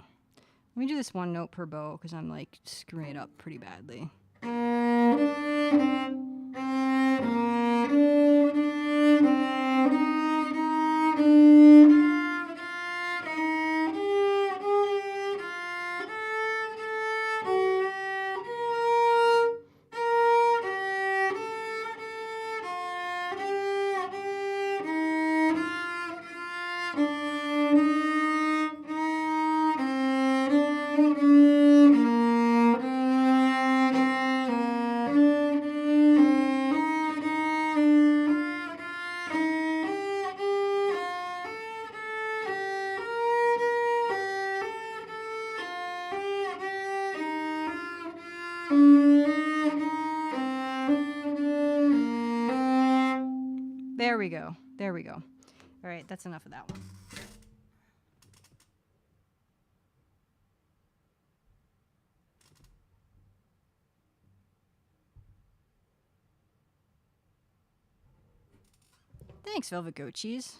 Let me do this one note per bow because I'm like screwing it up pretty badly. There we go. There we go. All right, that's enough of that one. Thanks, Velvet Goat Cheese.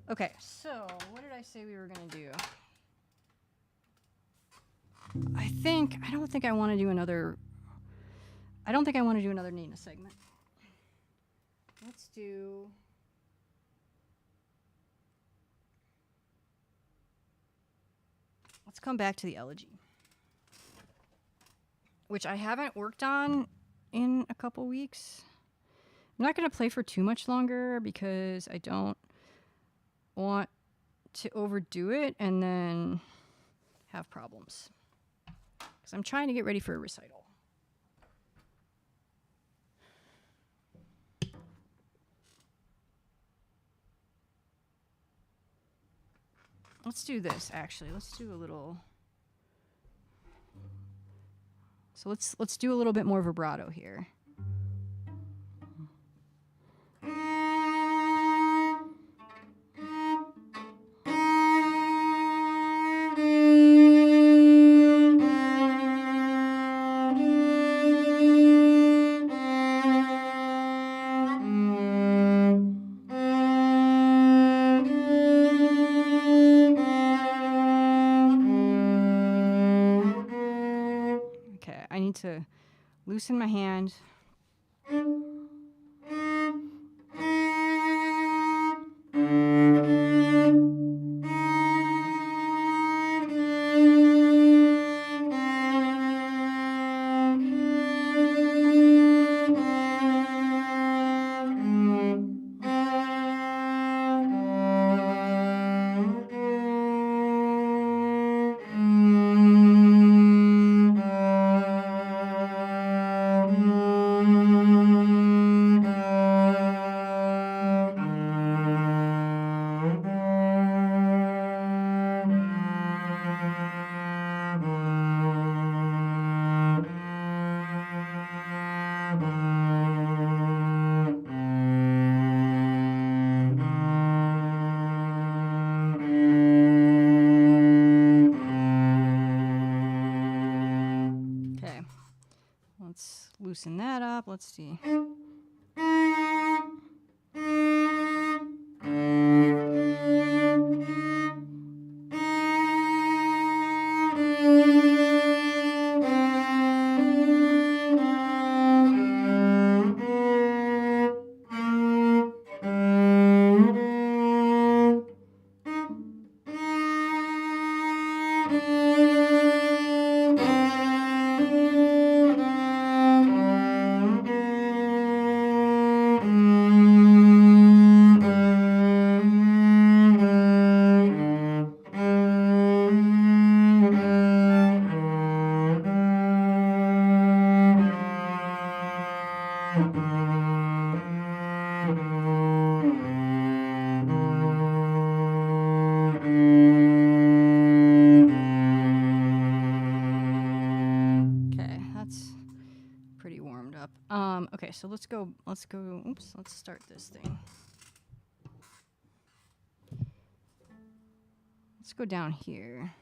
Okay, so what did I say we were going to do? I don't think I want to do another Nina segment. Let's come back to the Elegie, which I haven't worked on in a couple weeks. I'm not going to play for too much longer because I don't want to overdo it and then have problems. Because I'm trying to get ready for a recital. Let's do this, actually. Let's do a little... So let's do a little bit more vibrato here. To loosen my hand. Loosen that up. Let's see. Okay, so let's go, oops, let's start this thing. Let's go down here.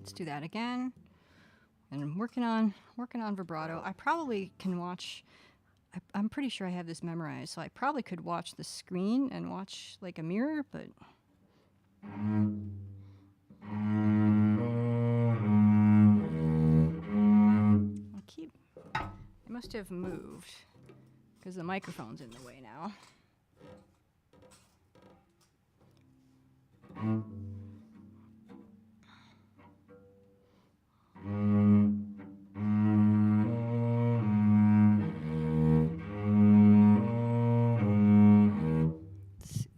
Let's do that again. And I'm working on vibrato. I probably can watch. I'm pretty sure I have this memorized, so I probably could watch the screen and watch like a mirror, but. I must have moved because the microphone's in the way now. Let's see.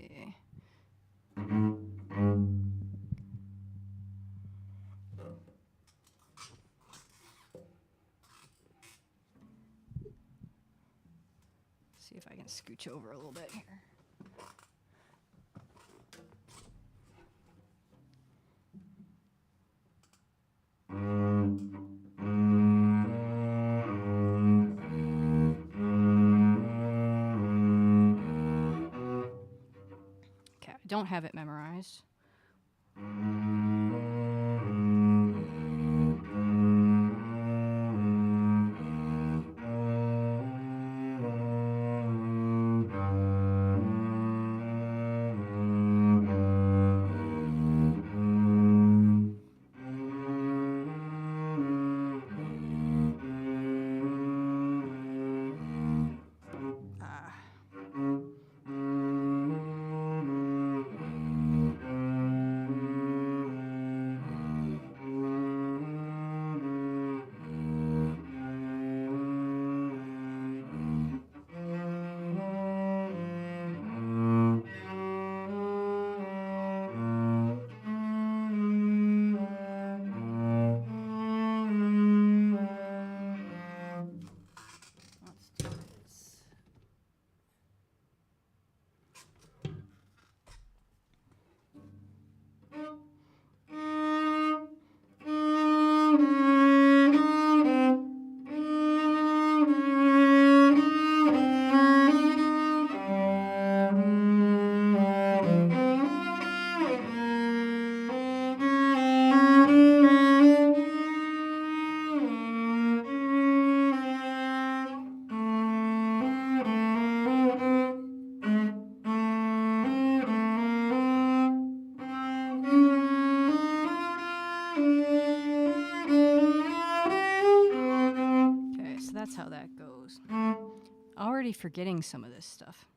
See if I can scooch over a little bit here. Okay, I don't have it memorized. That's how that goes. Already forgetting some of this stuff.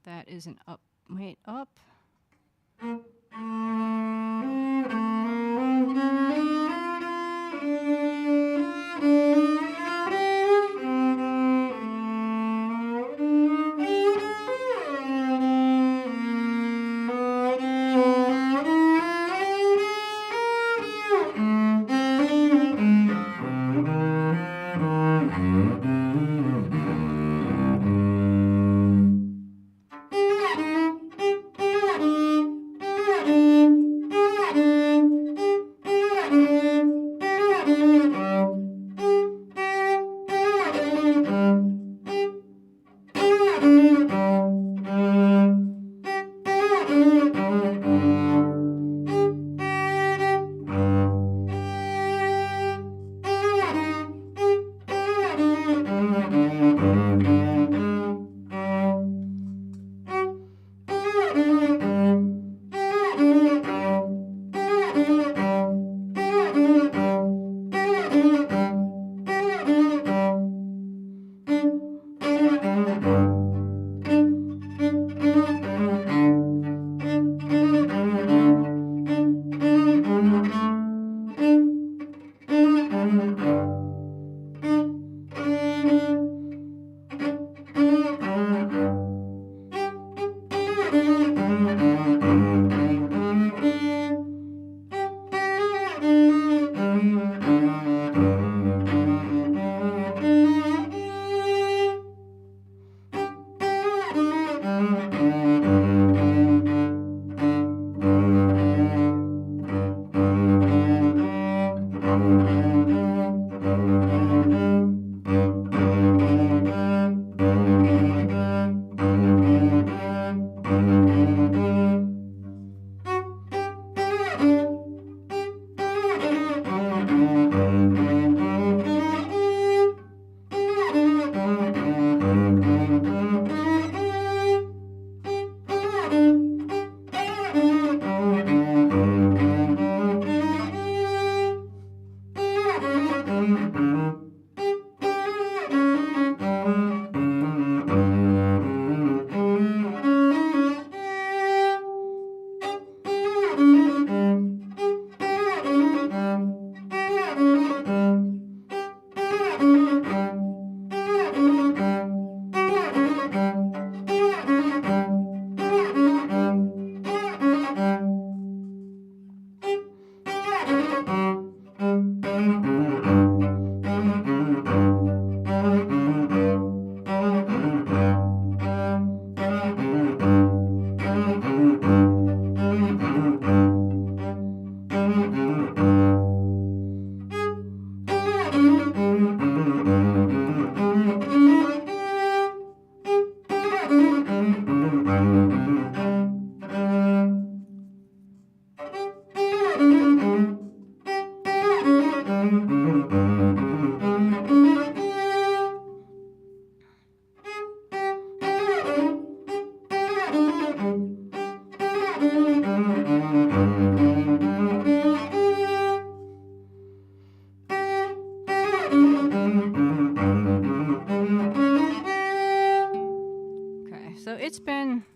That is an up. Wait, up.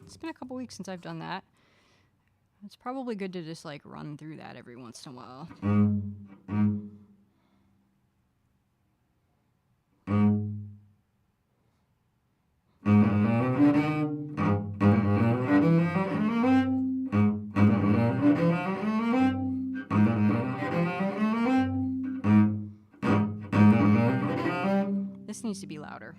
It's been a couple weeks since I've done that. It's probably good to just like run through that every once in a while. This needs to be louder.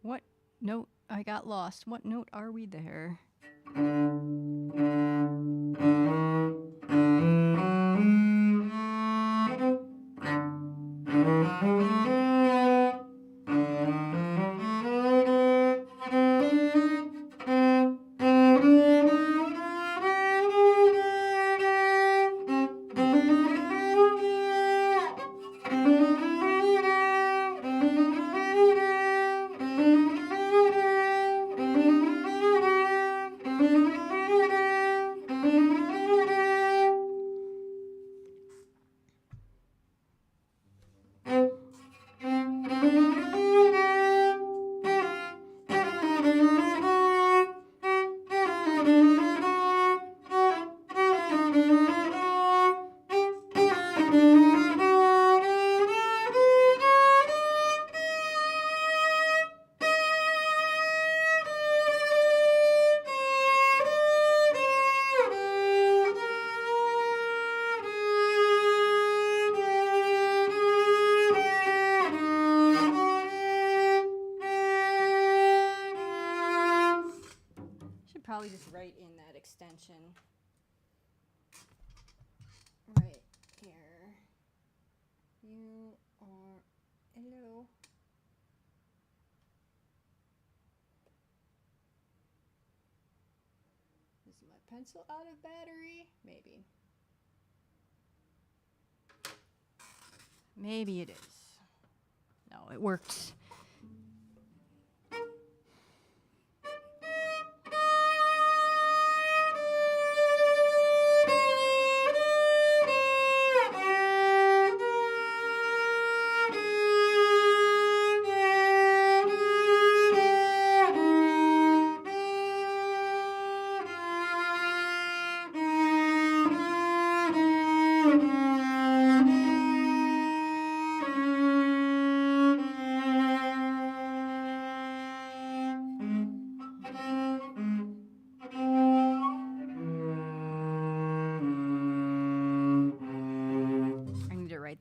What note? I got lost. What note are we there? Probably just write in that extension right here. You are hello. Is my pencil out of battery? Maybe. Maybe it is. No, it worked.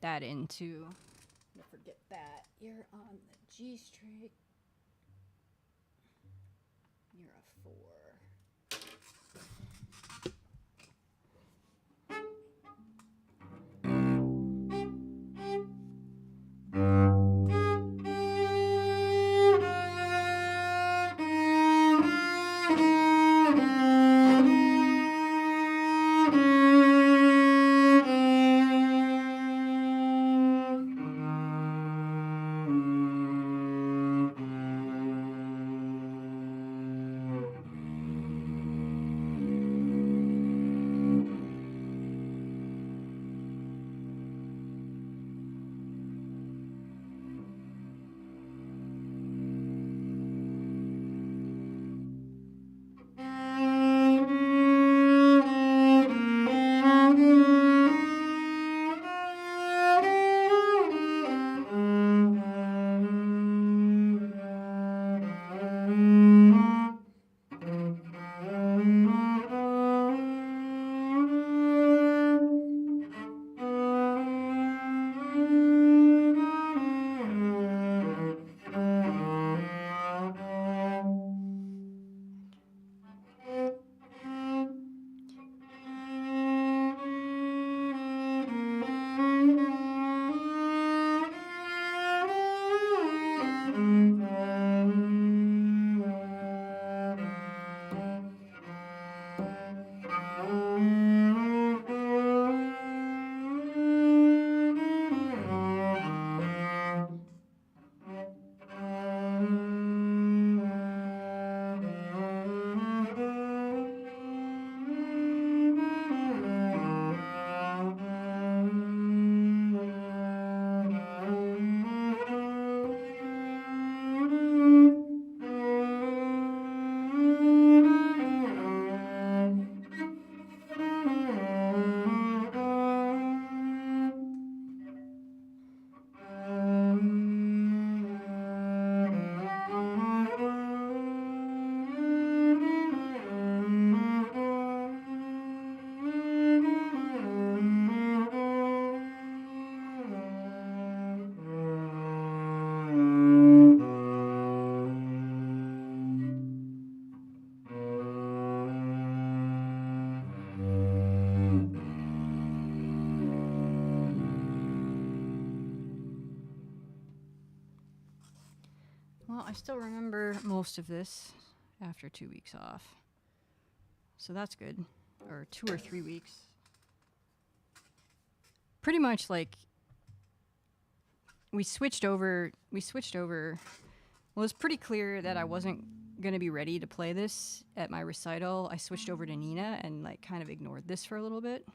That into, don't forget that you're on the G string, you're a 4. Well, I still remember most of this after 2 weeks off. So that's good. Or 2 or 3 weeks. Pretty much like we switched over. Well, it's pretty clear that I wasn't going to be ready to play this at my recital. I switched over to Nina and like kind of ignored this for a little bit.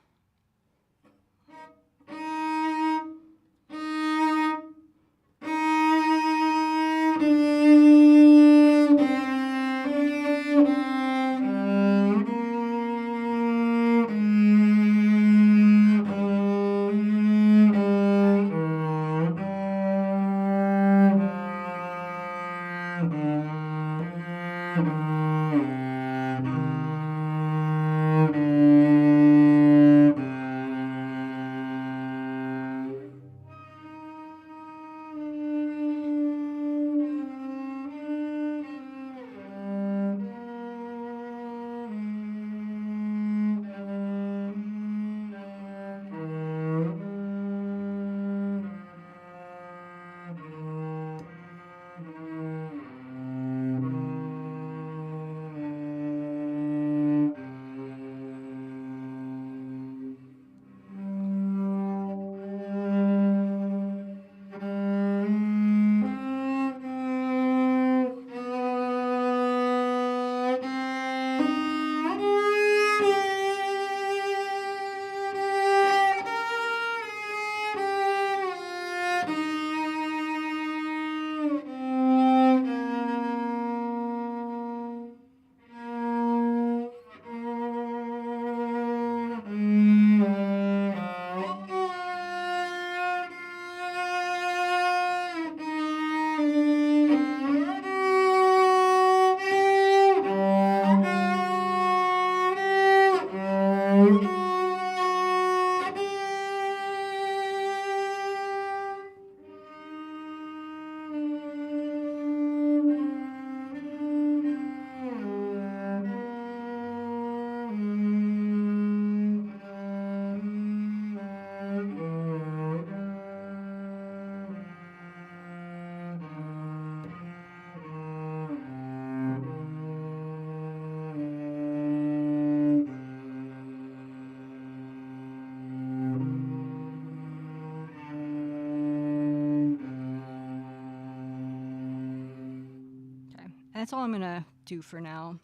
That's all I'm gonna do for now.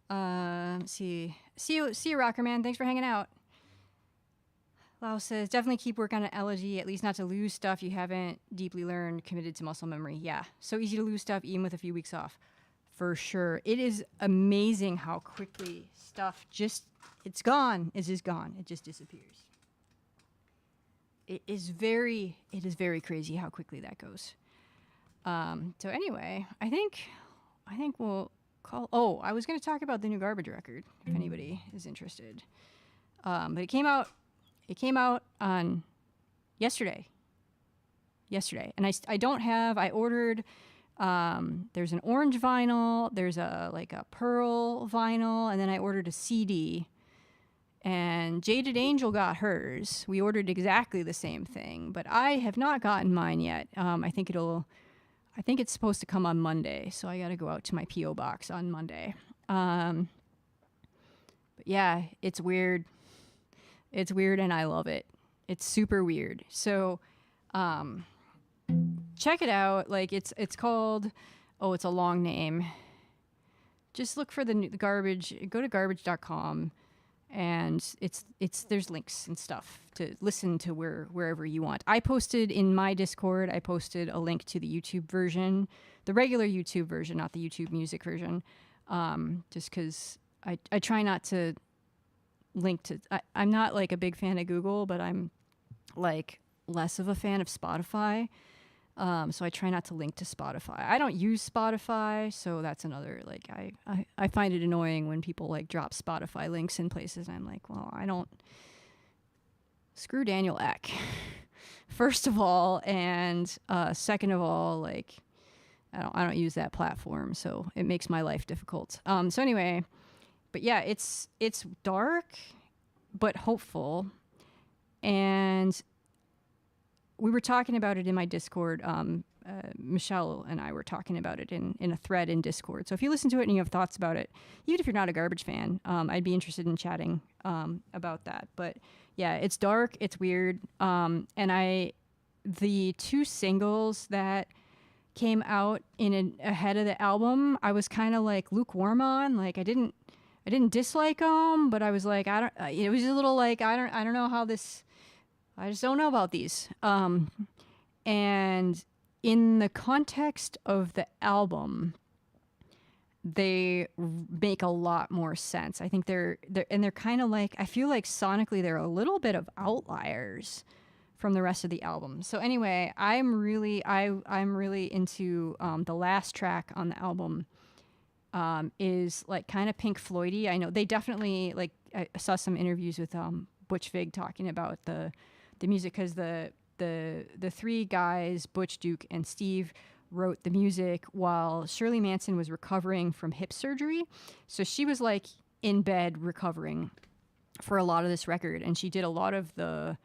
Let's see. See you, Rocker Man. Thanks for hanging out. Lau says, definitely keep working on an elegy, at least not to lose stuff you haven't deeply learned, committed to muscle memory. Yeah, so easy to lose stuff even with a few weeks off. For sure. It is amazing how quickly stuff it's gone. It's just gone. It just disappears. It is very crazy how quickly that goes. So anyway, I think we'll call. Oh, I was going to talk about the new Garbage record if anybody is interested. But it came out on yesterday, and I ordered. There's an orange vinyl. There's a pearl vinyl, and then I ordered a CD. And Jaded Angel got hers. We ordered exactly the same thing, but I have not gotten mine yet. I think it's supposed to come on Monday, so I got to go out to my P.O. box on Monday. But yeah, it's weird. It's weird, and I love it. It's super weird. So, check it out. It's called. Oh, it's a long name. Just look for the Garbage. Go to garbage.com. And there's links and stuff to listen to wherever you want. I posted in my Discord, I posted a link to the YouTube version, the regular YouTube version, not the YouTube music version, just because I try not to link to... I'm not a big fan of Google, but I'm less of a fan of Spotify. So I try not to link to Spotify. I don't use Spotify, so that's another, I find it annoying when people, drop Spotify links in places. I'm like, well, I don't... Screw Daniel Ek, first of all, and second of all, I don't use that platform, so it makes my life difficult. So anyway, but yeah, it's dark, but hopeful, and... We were talking about it in my Discord. Michelle and I were talking about it in a thread in Discord. So if you listen to it and you have thoughts about it, even if you're not a Garbage fan, I'd be interested in chatting about that. But yeah, it's dark, it's weird, and the two singles that came out ahead of the album, I was kind of like lukewarm on. Like I didn't dislike them, but I was like, it was a little like I don't know how this. I just don't know about these. And in the context of the album, they make a lot more sense. I think they're kind of like, I feel like sonically they're a little bit of outliers from the rest of the album. So anyway, I'm really into the last track on the album. Is like kind of Pink Floydy. I know they definitely like. I saw some interviews with Butch Vig talking about the music, because the three guys, Butch, Duke, and Steve, wrote the music while Shirley Manson was recovering from hip surgery. So she was like in bed recovering for a lot of this record, and she did a lot of the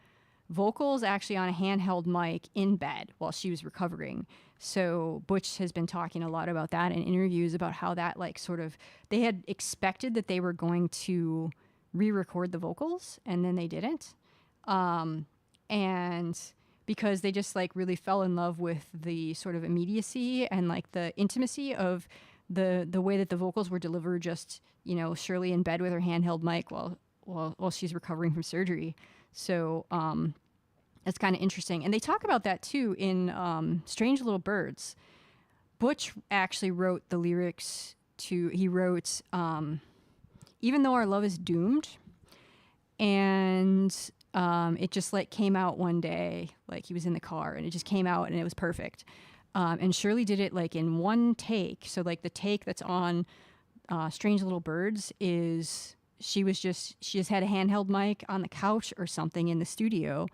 vocals actually on a handheld mic in bed while she was recovering. So Butch has been talking a lot about that in interviews, about how that like sort of, they had expected that they were going to re-record the vocals and then they didn't. And because they just like really fell in love with the sort of immediacy and like the intimacy of the way that the vocals were delivered, just, you know, Shirley in bed with her handheld mic while she's recovering from surgery. So it's kind of interesting. And they talk about that too in Strange Little Birds. Butch actually wrote the lyrics to, he wrote Even Though Our Love Is Doomed. And it just like came out one day, like he was in the car and it just came out and it was perfect. And Shirley did it like in one take. So like the take that's on Strange Little Birds is, she just had a handheld mic on the couch or something in the studio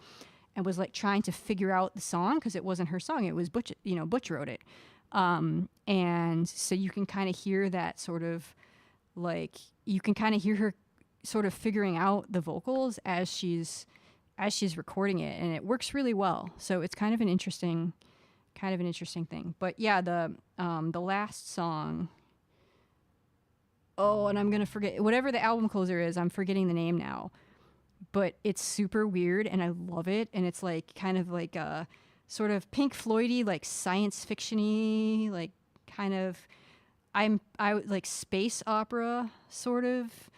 and was like trying to figure out the song, because it wasn't her song. It was Butch, you know, Butch wrote it. And so you can kind of hear that sort of like, you can kind of hear her sort of figuring out the vocals as she's recording it, and it works really well. So it's kind of an interesting thing. But yeah, the last song, oh, and I'm going to forget whatever the album closer is. I'm forgetting the name now, but it's super weird and I love it. And it's like kind of like a sort of Pink Floydy, like science fiction-y, like kind of, I like space opera sort of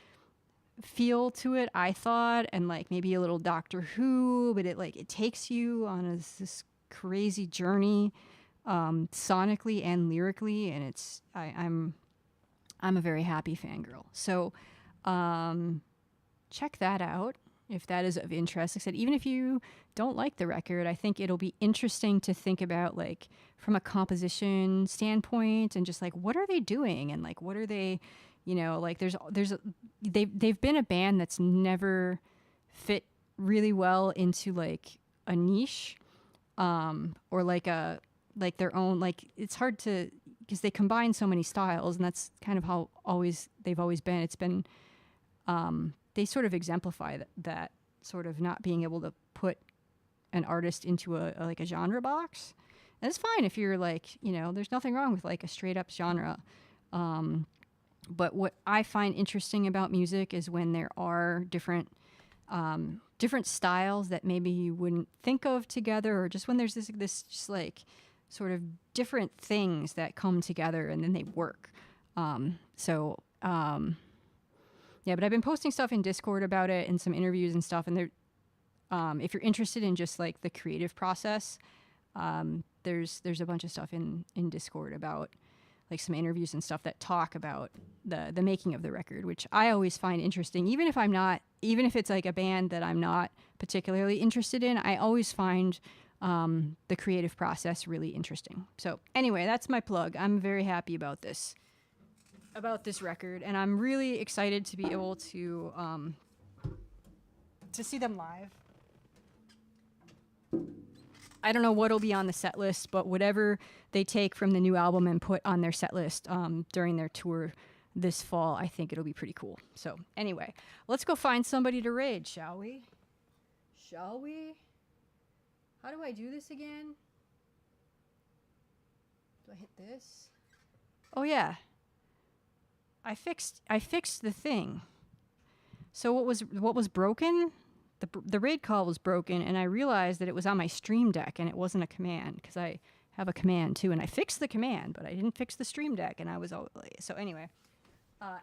feel to it, I thought, and like maybe a little Doctor Who, but it takes you on this crazy journey, sonically and lyrically, and it's I'm a very happy fangirl. So check that out if that is of interest. Like I said, even if you don't like the record, I think it'll be interesting to think about, like, from a composition standpoint, and just like, what are they doing, and like, what are they, you know, like they've been a band that's never fit really well into like a niche, or like their own, like, it's hard to, because they combine so many styles, and that's kind of how they've always been. It's been, they sort of exemplify that sort of not being able to put an artist into a like a genre box. And it's fine if you're like, you know, there's nothing wrong with like a straight up genre. But what I find interesting about music is when there are different styles that maybe you wouldn't think of together, or just when there's this just like sort of different things that come together and then they work. Yeah, but I've been posting stuff in Discord about it and some interviews and stuff. And if you're interested in just like the creative process, there's a bunch of stuff in Discord about like some interviews and stuff that talk about the making of the record, which I always find interesting. Even if it's like a band that I'm not particularly interested in, I always find the creative process really interesting. So anyway, that's my plug. I'm very happy about this record, and I'm really excited to be able to see them live. I don't know what'll be on the set list, but whatever they take from the new album and put on their set list during their tour this fall, I think it'll be pretty cool. So anyway, let's go find somebody to raid, shall we? How do I do this again? Do I hit this? Oh yeah. I fixed the thing. So what was broken? The raid call was broken, and I realized that it was on my Stream Deck and it wasn't a command because I have a command too, and I fixed the command, but I didn't fix the Stream Deck, and I was so anyway.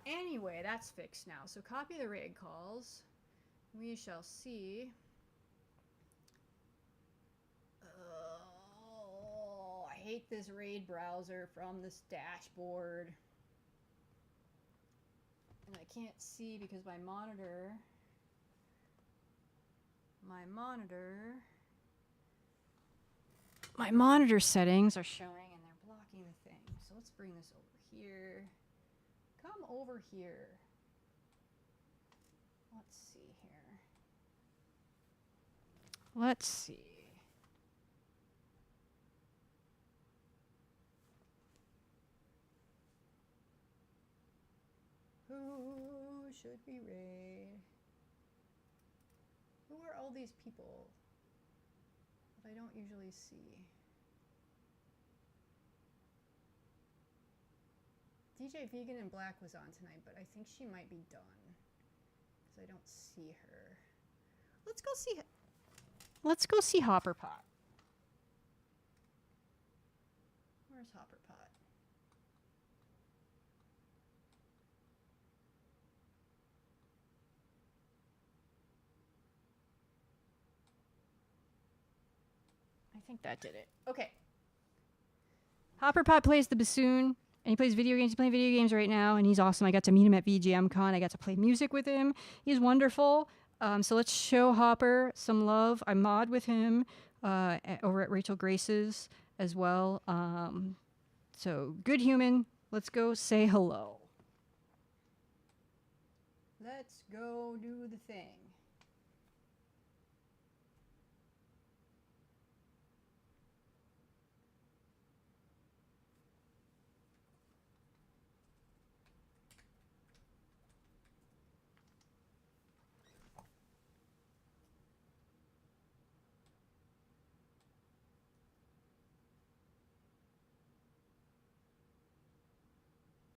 Anyway, that's fixed now. So copy the raid calls. We shall see. Oh, I hate this raid browser from this dashboard. And I can't see because my monitor settings are showing and they're blocking the thing. So let's bring this over here. Come over here. Let's see here. Let's see. Who should we raid? Who are all these people that I don't usually see? DJ Vegan and Black was on tonight, but I think she might be done because I don't see her. Let's go see Hopper Pot. Where's Hopper Pot? I think that did it. Okay. Hopper Pot plays the bassoon, and he plays video games. He's playing video games right now, and he's awesome. I got to meet him at VGMCon. I got to play music with him. He's wonderful. So let's show Hopper some love. I mod with him over at Rachel Grace's as well. So good human. Let's go say hello. Let's go do the thing.